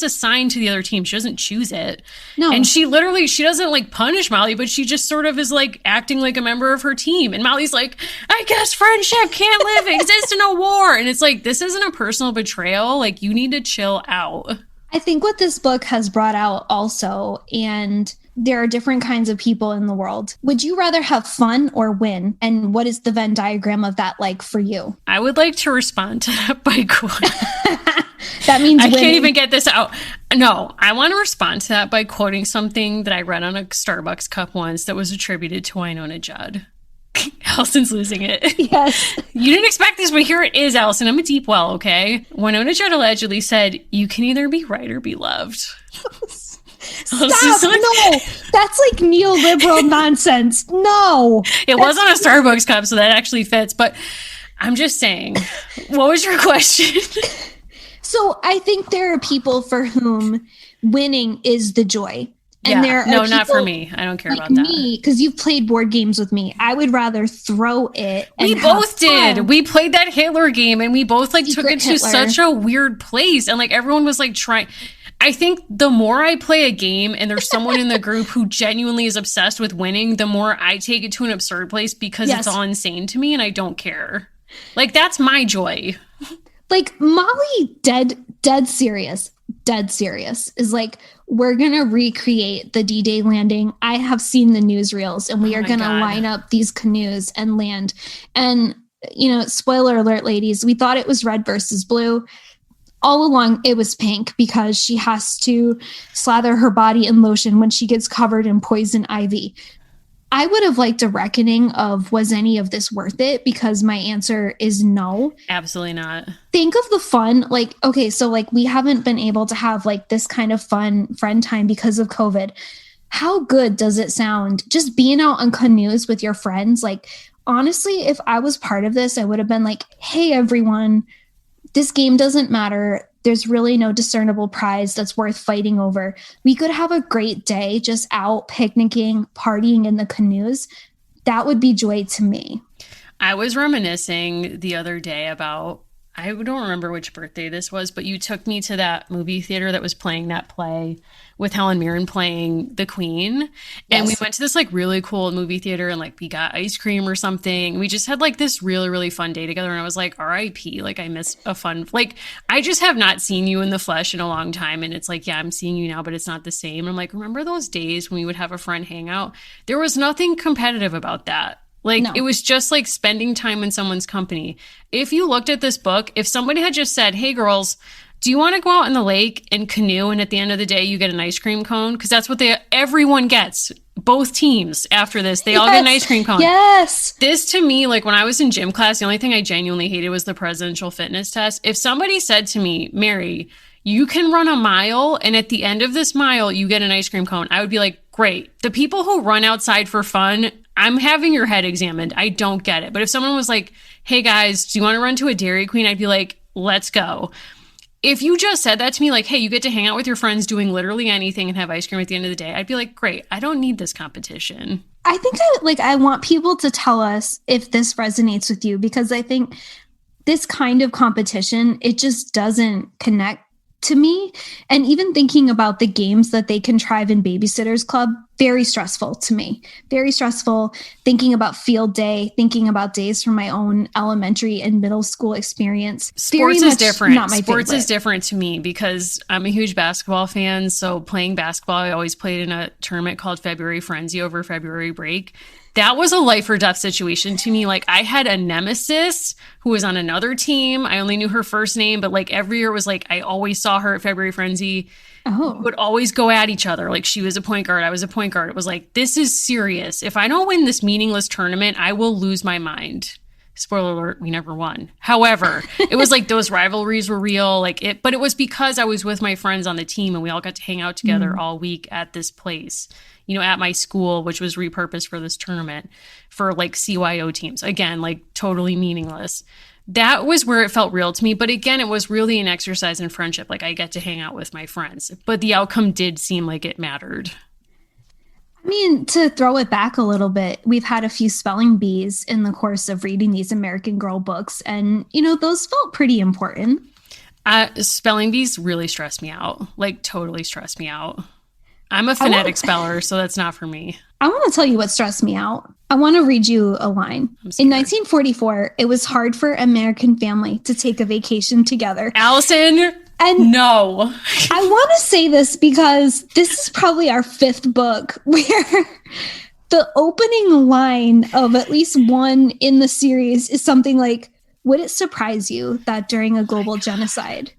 assigned to the other team. She doesn't choose it. No. And she doesn't like punish Molly, but she just sort of is like acting like a member of her team. And Molly's like, I guess friendship can't exist in a war. And it's like, this isn't a personal betrayal. Like, you need to chill out. I think what this book has brought out also, and there are different kinds of people in the world. Would you rather have fun or win? And what is the Venn diagram of that like for you? I would like to respond to that by quoting. That means I winning. can't even get this out. No, I want to respond to that by quoting something that I read on a Starbucks cup once that was attributed to Winona Judd. Allison's losing it. Yes. You didn't expect this, but here it is, Allison. I'm a deep well, okay? Winona Judd allegedly said, you can either be right or be loved. Stop. No, that's like neoliberal nonsense. No. It was on a Starbucks cup, so that actually fits. But I'm just saying, what was your question? So I think there are people for whom winning is the joy. And there are not for people me. I don't care like about that. me, because you've played board games with me. I would rather throw it. And We have both did. fun. We played that Hitler game and we both like took Secret it to Hitler. such a weird place. And like everyone was like trying. I think the more I play a game and there's someone in the group who genuinely is obsessed with winning, the more I take it to an absurd place because Yes. it's all insane to me and I don't care. Like, that's my joy. Like Molly, dead serious is like, we're gonna recreate the D-Day landing. I have seen the newsreels, and we Oh are my gonna God. line up these canoes and land. And you know, spoiler alert, ladies, we thought it was red versus blue. All along, it was pink because she has to slather her body in lotion when she gets covered in poison ivy. I would have liked a reckoning of, was any of this worth it? Because my answer is no. Absolutely not. Think of the fun. Like, okay, so like we haven't been able to have like this kind of fun friend time because of COVID. How good does it sound just being out on canoes with your friends? Like, honestly, if I was part of this, I would have been like, hey, everyone, this game doesn't matter. There's really no discernible prize that's worth fighting over. We could have a great day just out picnicking, partying in the canoes. That would be joy to me. I was reminiscing the other day about, I don't remember which birthday this was, but you took me to that movie theater that was playing that play with Helen Mirren playing the Queen. And we Yes. went to this like really cool movie theater and like we got ice cream or something. We just had like this really, really fun day together. And I was like, RIP, like I miss a fun, like I just have not seen you in the flesh in a long time. And it's like, yeah, I'm seeing you now, but it's not the same. And I'm like, remember those days when we would have a friend hangout? There was nothing competitive about that. Like, No. It was just like spending time in someone's company. If you looked at this book, if somebody had just said, hey, girls, do you want to go out in the lake and canoe? And at the end of the day, you get an ice cream cone? Because that's what everyone gets. Both teams after this, they all get an Yes. ice cream cone. Yes. This to me, like when I was in gym class, the only thing I genuinely hated was the presidential fitness test. If somebody said to me, Mary, you can run a mile and at the end of this mile, you get an ice cream cone, I would be like, great. The people who run outside for fun, I'm having your head examined. I don't get it. But if someone was like, hey guys, do you want to run to a Dairy Queen? I'd be like, let's go. If you just said that to me, like, hey, you get to hang out with your friends doing literally anything and have ice cream at the end of the day, I'd be like, great. I don't need this competition. I think I want people to tell us if this resonates with you, because I think this kind of competition, it just doesn't connect to me. And even thinking about the games that they contrive in Babysitters Club, very stressful to me. Very stressful thinking about field day, thinking about days from my own elementary and middle school experience. Sports is different. Not my Sports favorite. is different to me because I'm a huge basketball fan. So playing basketball, I always played in a tournament called February Frenzy over February break. That was a life or death situation to me. Like, I had a nemesis who was on another team. I only knew her first name, but like every year was like, I always saw her at February Frenzy. Oh. We would always go at each other. Like, she was a point guard, I was a point guard. It was like, this is serious. If I don't win this meaningless tournament, I will lose my mind. Spoiler alert, we never won. However, it was like those rivalries were real. But it was because I was with my friends on the team and we all got to hang out together all week at this place, at my school, which was repurposed for this tournament for like CYO teams. Again, like totally meaningless. That was where it felt real to me. But again, it was really an exercise in friendship. Like, I get to hang out with my friends, but the outcome did seem like it mattered. I mean, to throw it back a little bit, we've had a few spelling bees in the course of reading these American Girl books. And, those felt pretty important. Spelling bees really stress me out, like totally stress me out. I'm a phonetic speller, so that's not for me. I want to tell you what stressed me out. I want to read you a line. In 1944, it was hard for American family to take a vacation together. Allison, and no. I want to say this because this is probably our fifth book where the opening line of at least one in the series is something like, would it surprise you that during a global genocide,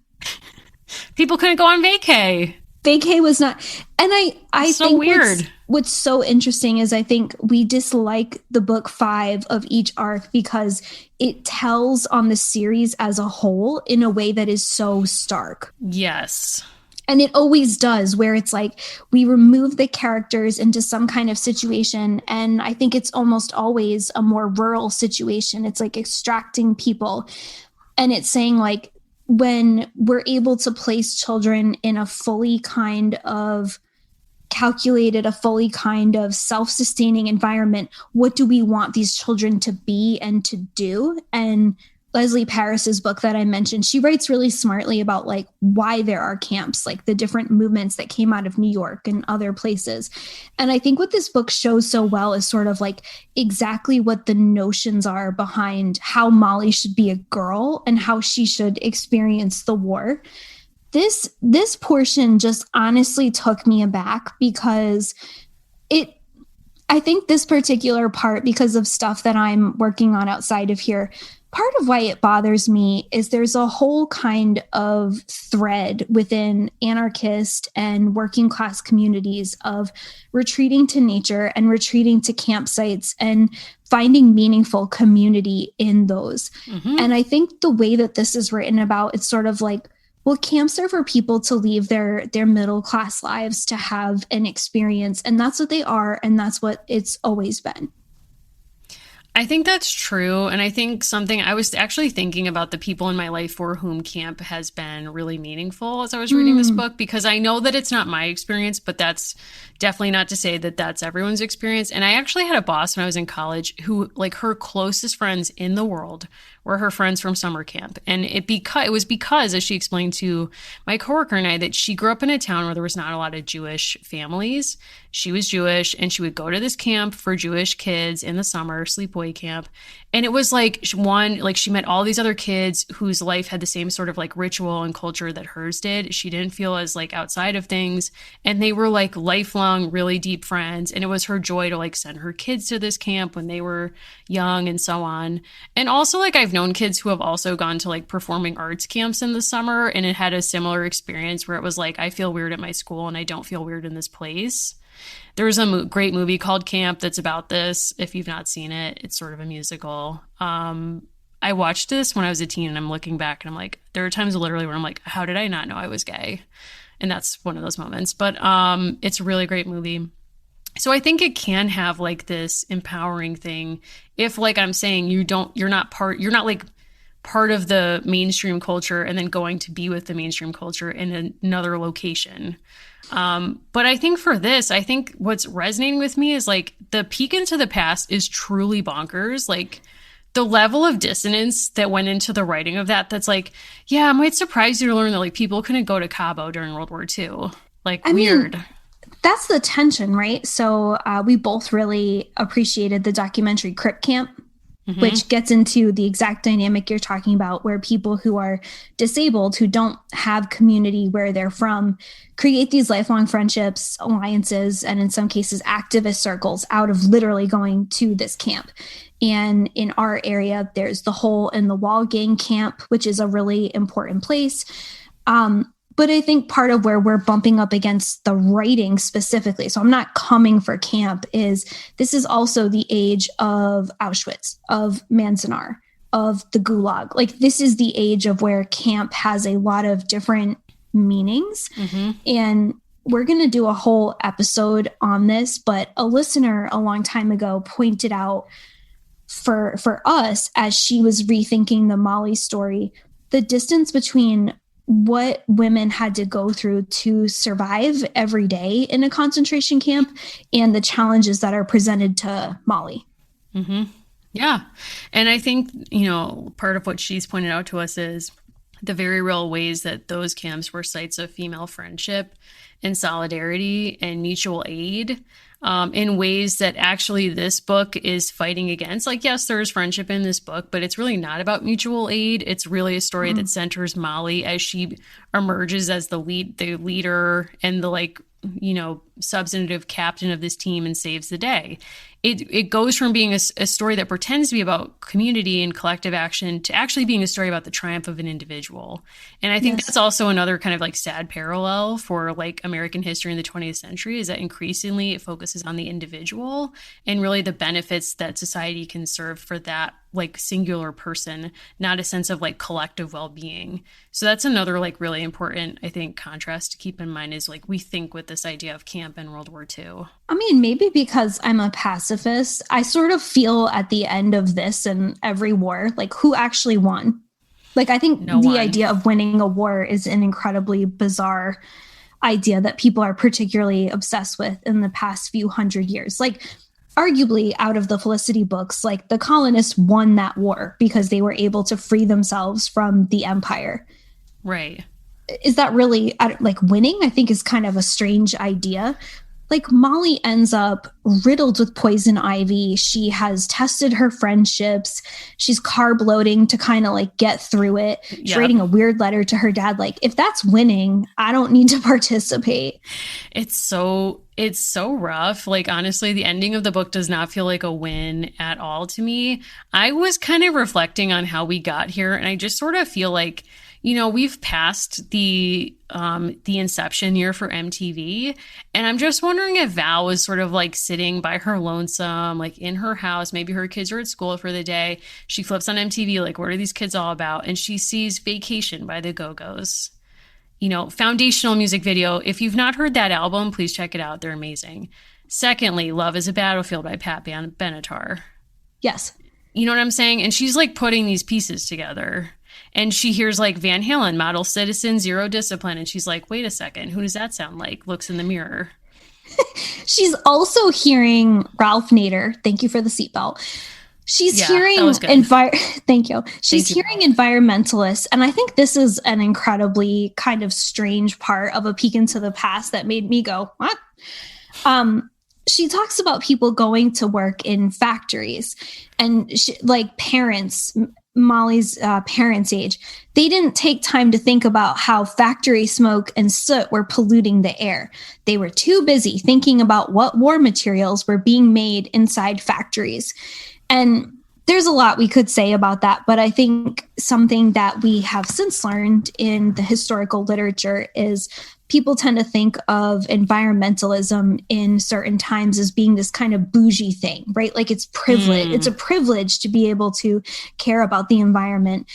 people couldn't go on vacay? Vacay was not. And I so think weird. What's so interesting is I think we dislike the book 5 of each arc because it tells on the series as a whole in a way that is so stark. Yes. And it always does, where it's like we remove the characters into some kind of situation. And I think it's almost always a more rural situation. It's like extracting people. And it's saying like, when we're able to place children in a fully kind of calculated, a fully kind of self-sustaining environment, what do we want these children to be and to do? And Leslie Paris's book that I mentioned, she writes really smartly about like why there are camps, like the different movements that came out of New York and other places. And I think what this book shows so well is sort of like exactly what the notions are behind how Molly should be a girl and how she should experience the war. This portion just honestly took me aback because I think this particular part, because of stuff that I'm working on outside of here, part of why it bothers me is there's a whole kind of thread within anarchist and working class communities of retreating to nature and retreating to campsites and finding meaningful community in those. Mm-hmm. And I think the way that this is written about, it's sort of like, well, camps are for people to leave their middle class lives to have an experience. And that's what they are. And that's what it's always been. I think that's true. And I think I was actually thinking about the people in my life for whom camp has been really meaningful as I was reading this book, because I know that it's not my experience, but that's definitely not to say that that's everyone's experience. And I actually had a boss when I was in college who, like, her closest friends in the world were her friends from summer camp. And it was because, as she explained to my coworker and I, that she grew up in a town where there was not a lot of Jewish families. She was Jewish, and she would go to this camp for Jewish kids in the summer, sleepaway camp. And it was like, she met all these other kids whose life had the same sort of like ritual and culture that hers did. She didn't feel as like outside of things. And they were like lifelong, really deep friends. And it was her joy to like send her kids to this camp when they were young and so on. And also, like, I've known kids who have also gone to like performing arts camps in the summer, and it had a similar experience where it was like, I feel weird at my school and I don't feel weird in this place. There's a great movie called Camp that's about this. If you've not seen it, it's sort of a musical. I watched this when I was a teen, and I'm looking back and I'm like, there are times literally where I'm like, how did I not know I was gay? And that's one of those moments. But it's a really great movie. So I think it can have like this empowering thing if, like I'm saying, you're not like part of the mainstream culture and then going to be with the mainstream culture in another location. But I think for this, I think what's resonating with me is like the peek into the past is truly bonkers. Like the level of dissonance that went into the writing of that, that's like, yeah, it might surprise you to learn that like people couldn't go to Cabo during World War II. Like, weird. That's the tension, right? So we both really appreciated the documentary Crip Camp, which gets into the exact dynamic you're talking about, where people who are disabled, who don't have community where they're from, create these lifelong friendships, alliances, and in some cases, activist circles out of literally going to this camp. And in our area, there's the Hole in the Wall Gang Camp, which is a really important place. But I think part of where we're bumping up against the writing specifically, so I'm not coming for camp, is this is also the age of Auschwitz, of Manzanar, of the Gulag. Like this is the age of where camp has a lot of different meanings. And we're going to do a whole episode on this, but a listener a long time ago pointed out for us, as she was rethinking the Molly story, the distance between what women had to go through to survive every day in a concentration camp and the challenges that are presented to Molly. Yeah. And I think, part of what she's pointed out to us is the very real ways that those camps were sites of female friendship and solidarity and mutual aid, in ways that actually this book is fighting against. Like, yes, there's friendship in this book, but it's really not about mutual aid. It's really a story that centers Molly as she emerges as the leader and the substantive captain of this team and saves the day. It goes from being a story that pretends to be about community and collective action to actually being a story about the triumph of an individual. And I think that's also another kind of like sad parallel for like American history in the 20th century, is that increasingly it focuses on the individual and really the benefits that society can serve for that like singular person, not a sense of like collective well-being. So that's another like really important, I think, contrast to keep in mind, is like we think with this idea of camp in World War II. I mean, maybe because I'm a pacifist, I sort of feel at the end of this and every war, like who actually won? Like, I think the idea of winning a war is an incredibly bizarre idea that people are particularly obsessed with in the past few hundred years. Like, arguably, out of the Felicity books, like the colonists won that war because they were able to free themselves from the empire. Right. Is that really like winning? I think is kind of a strange idea. Like Molly ends up riddled with poison ivy. She has tested her friendships. She's carb loading to kind of like get through it. She's writing a weird letter to her dad. Like, if that's winning, I don't need to participate. It's so rough. Like, honestly, the ending of the book does not feel like a win at all to me. I was kind of reflecting on how we got here, and I just sort of feel like, we've passed the inception year for MTV. And I'm just wondering if Val was sort of like sitting by her lonesome, like in her house. Maybe her kids are at school for the day. She flips on MTV, like, what are these kids all about? And she sees Vacation by the Go-Go's, foundational music video. If you've not heard that album, please check it out. They're amazing. Secondly, Love is a Battlefield by Pat Benatar. Yes. You know what I'm saying? And she's like putting these pieces together. And she hears like Van Halen, Model Citizen, Zero Discipline. And she's like, wait a second, who does that sound like? Looks in the mirror. She's also hearing Ralph Nader. Thank you for the seatbelt. She's hearing thank you. She's hearing environmentalists. And I think this is an incredibly kind of strange part of a peek into the past that made me go, what? She talks about people going to work in factories and like parents, Molly's parents' age, they didn't take time to think about how factory smoke and soot were polluting the air. They were too busy thinking about what war materials were being made inside factories. And there's a lot we could say about that, but I think something that we have since learned in the historical literature is people tend to think of environmentalism in certain times as being this kind of bougie thing, right? Like it's privilege. It's a privilege to be able to care about the environment.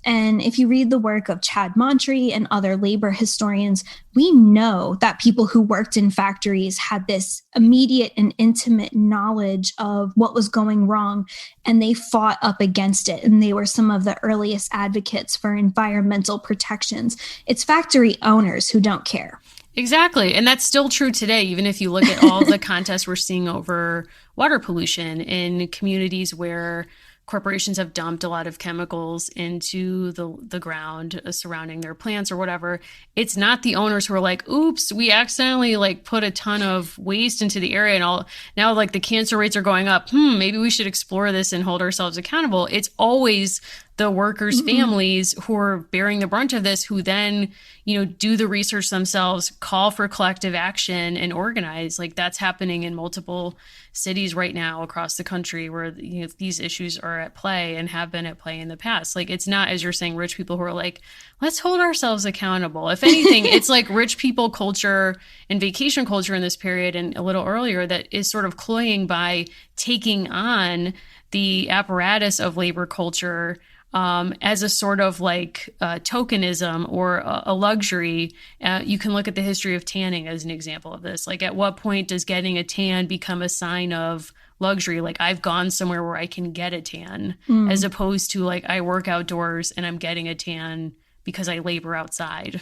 And if you read the work of Chad Montre and other labor historians, we know that people who worked in factories had this immediate and intimate knowledge of what was going wrong, and they fought up against it. And they were some of the earliest advocates for environmental protections. It's factory owners who don't care. Exactly. And that's still true today, even if you look at all the contests we're seeing over water pollution in communities where corporations have dumped a lot of chemicals into the ground surrounding their plants or whatever. It's not the owners who are like, oops, we accidentally like put a ton of waste into the area and all now like the cancer rates are going up. Maybe we should explore this and hold ourselves accountable. It's always the workers' families who are bearing the brunt of this, who then, do the research themselves, call for collective action and organize. Like that's happening in multiple cities right now across the country where, these issues are at play and have been at play in the past. Like it's not, as you're saying, rich people who are like, let's hold ourselves accountable. If anything, it's like rich people culture and vacation culture in this period and a little earlier that is sort of cloying by taking on the apparatus of labor culture as a sort of like tokenism or a luxury. You can look at the history of tanning as an example of this. Like at what point does getting a tan become a sign of luxury? Like I've gone somewhere where I can get a tan as opposed to like I work outdoors and I'm getting a tan because I labor outside.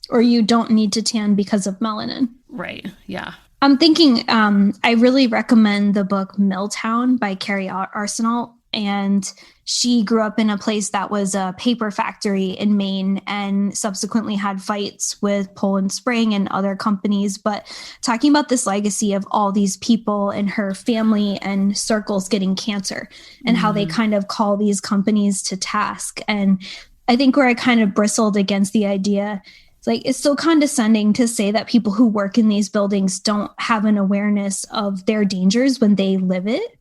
Or you don't need to tan because of melanin. Right. Yeah. I'm thinking I really recommend the book Milltown by Carrie Arsenault. And she grew up in a place that was a paper factory in Maine and subsequently had fights with Poland Spring and other companies. But talking about this legacy of all these people in her family and circles getting cancer and how they kind of call these companies to task. And I think where I kind of bristled against the idea, it's so condescending to say that people who work in these buildings don't have an awareness of their dangers when they live it.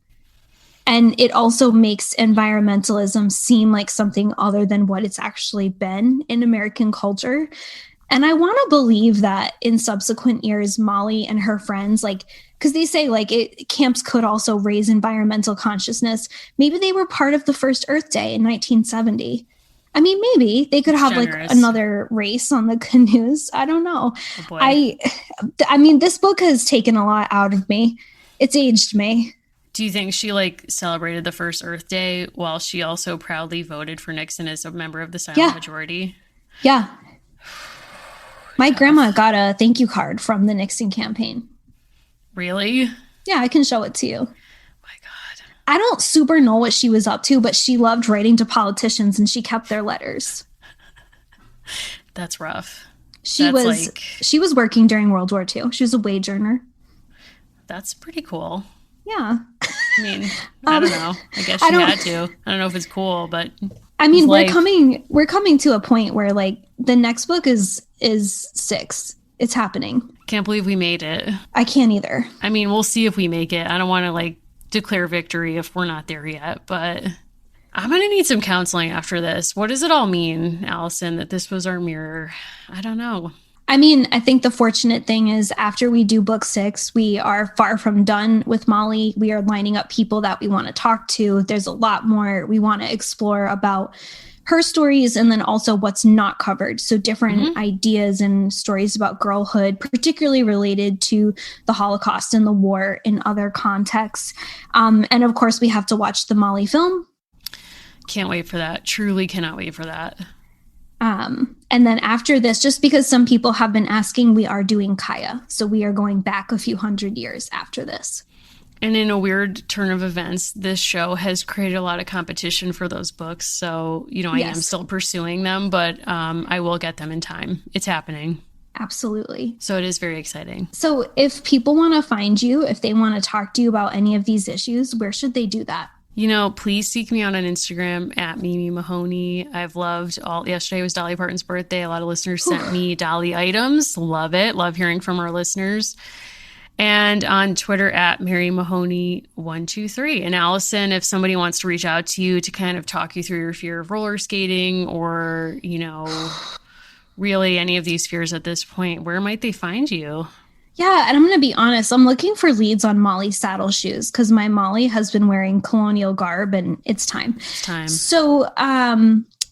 And it also makes environmentalism seem like something other than what it's actually been in American culture. And I want to believe that in subsequent years, Molly and her friends, because they say camps could also raise environmental consciousness. Maybe they were part of the first Earth Day in 1970. I mean, maybe they could have another race on the canoes. I don't know. Oh boy. I mean, this book has taken a lot out of me. It's aged me. Do you think she celebrated the first Earth Day while she also proudly voted for Nixon as a member of the silent majority? Yeah. My grandma got a thank you card from the Nixon campaign. Really? Yeah, I can show it to you. My God. I don't super know what she was up to, but she loved writing to politicians and she kept their letters. That's rough. She was working during World War II. She was a wage earner. That's pretty cool. Yeah. I mean, I don't know. I guess she had to. I don't know if it's cool, but I mean, we're coming to a point where the next book is 6. It's happening. Can't believe we made it. I can't either. I mean, we'll see if we make it. I don't want to declare victory if we're not there yet, but I'm going to need some counseling after this. What does it all mean, Allison, that this was our mirror? I don't know. I mean, I think the fortunate thing is after we do book 6, we are far from done with Molly. We are lining up people that we want to talk to. There's a lot more we want to explore about her stories and then also what's not covered. So different ideas and stories about girlhood, particularly related to the Holocaust and the war in other contexts. And of course, we have to watch the Molly film. Can't wait for that. Truly cannot wait for that. And then after this, just because some people have been asking, we are doing Kaya. So we are going back a few hundred years after this. And in a weird turn of events, this show has created a lot of competition for those books. So, I am still pursuing them, but I will get them in time. It's happening. Absolutely. So it is very exciting. So if people want to find you, if they want to talk to you about any of these issues, where should they do that? Please seek me out on Instagram at Mimi Mahoney. I've loved yesterday was Dolly Parton's birthday. A lot of listeners sent me Dolly items. Love it. Love hearing from our listeners. And on Twitter at Mary Mahoney 123. And Allison, if somebody wants to reach out to you to kind of talk you through your fear of roller skating or, really any of these fears at this point, where might they find you? Yeah, and I'm going to be honest. I'm looking for leads on Molly's saddle shoes because my Molly has been wearing colonial garb and it's time. It's time. So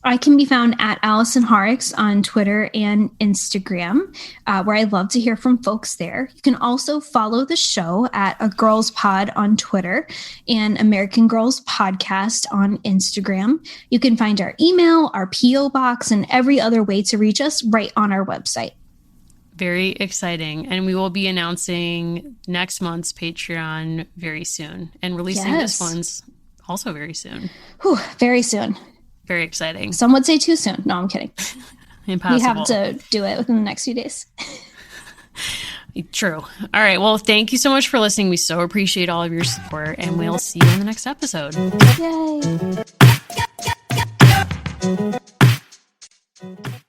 I can be found at Allison Horrocks on Twitter and Instagram, where I love to hear from folks there. You can also follow the show at A Girls Pod on Twitter and American Girls Podcast on Instagram. You can find our email, our P.O. box, and every other way to reach us right on our website. Very exciting. And we will be announcing next month's Patreon very soon and releasing this one's also very soon. Whew, very soon. Very exciting. Some would say too soon. No, I'm kidding. Impossible. We have to do it within the next few days. True. All right. Well, thank you so much for listening. We so appreciate all of your support, and we'll see you in the next episode. Yay.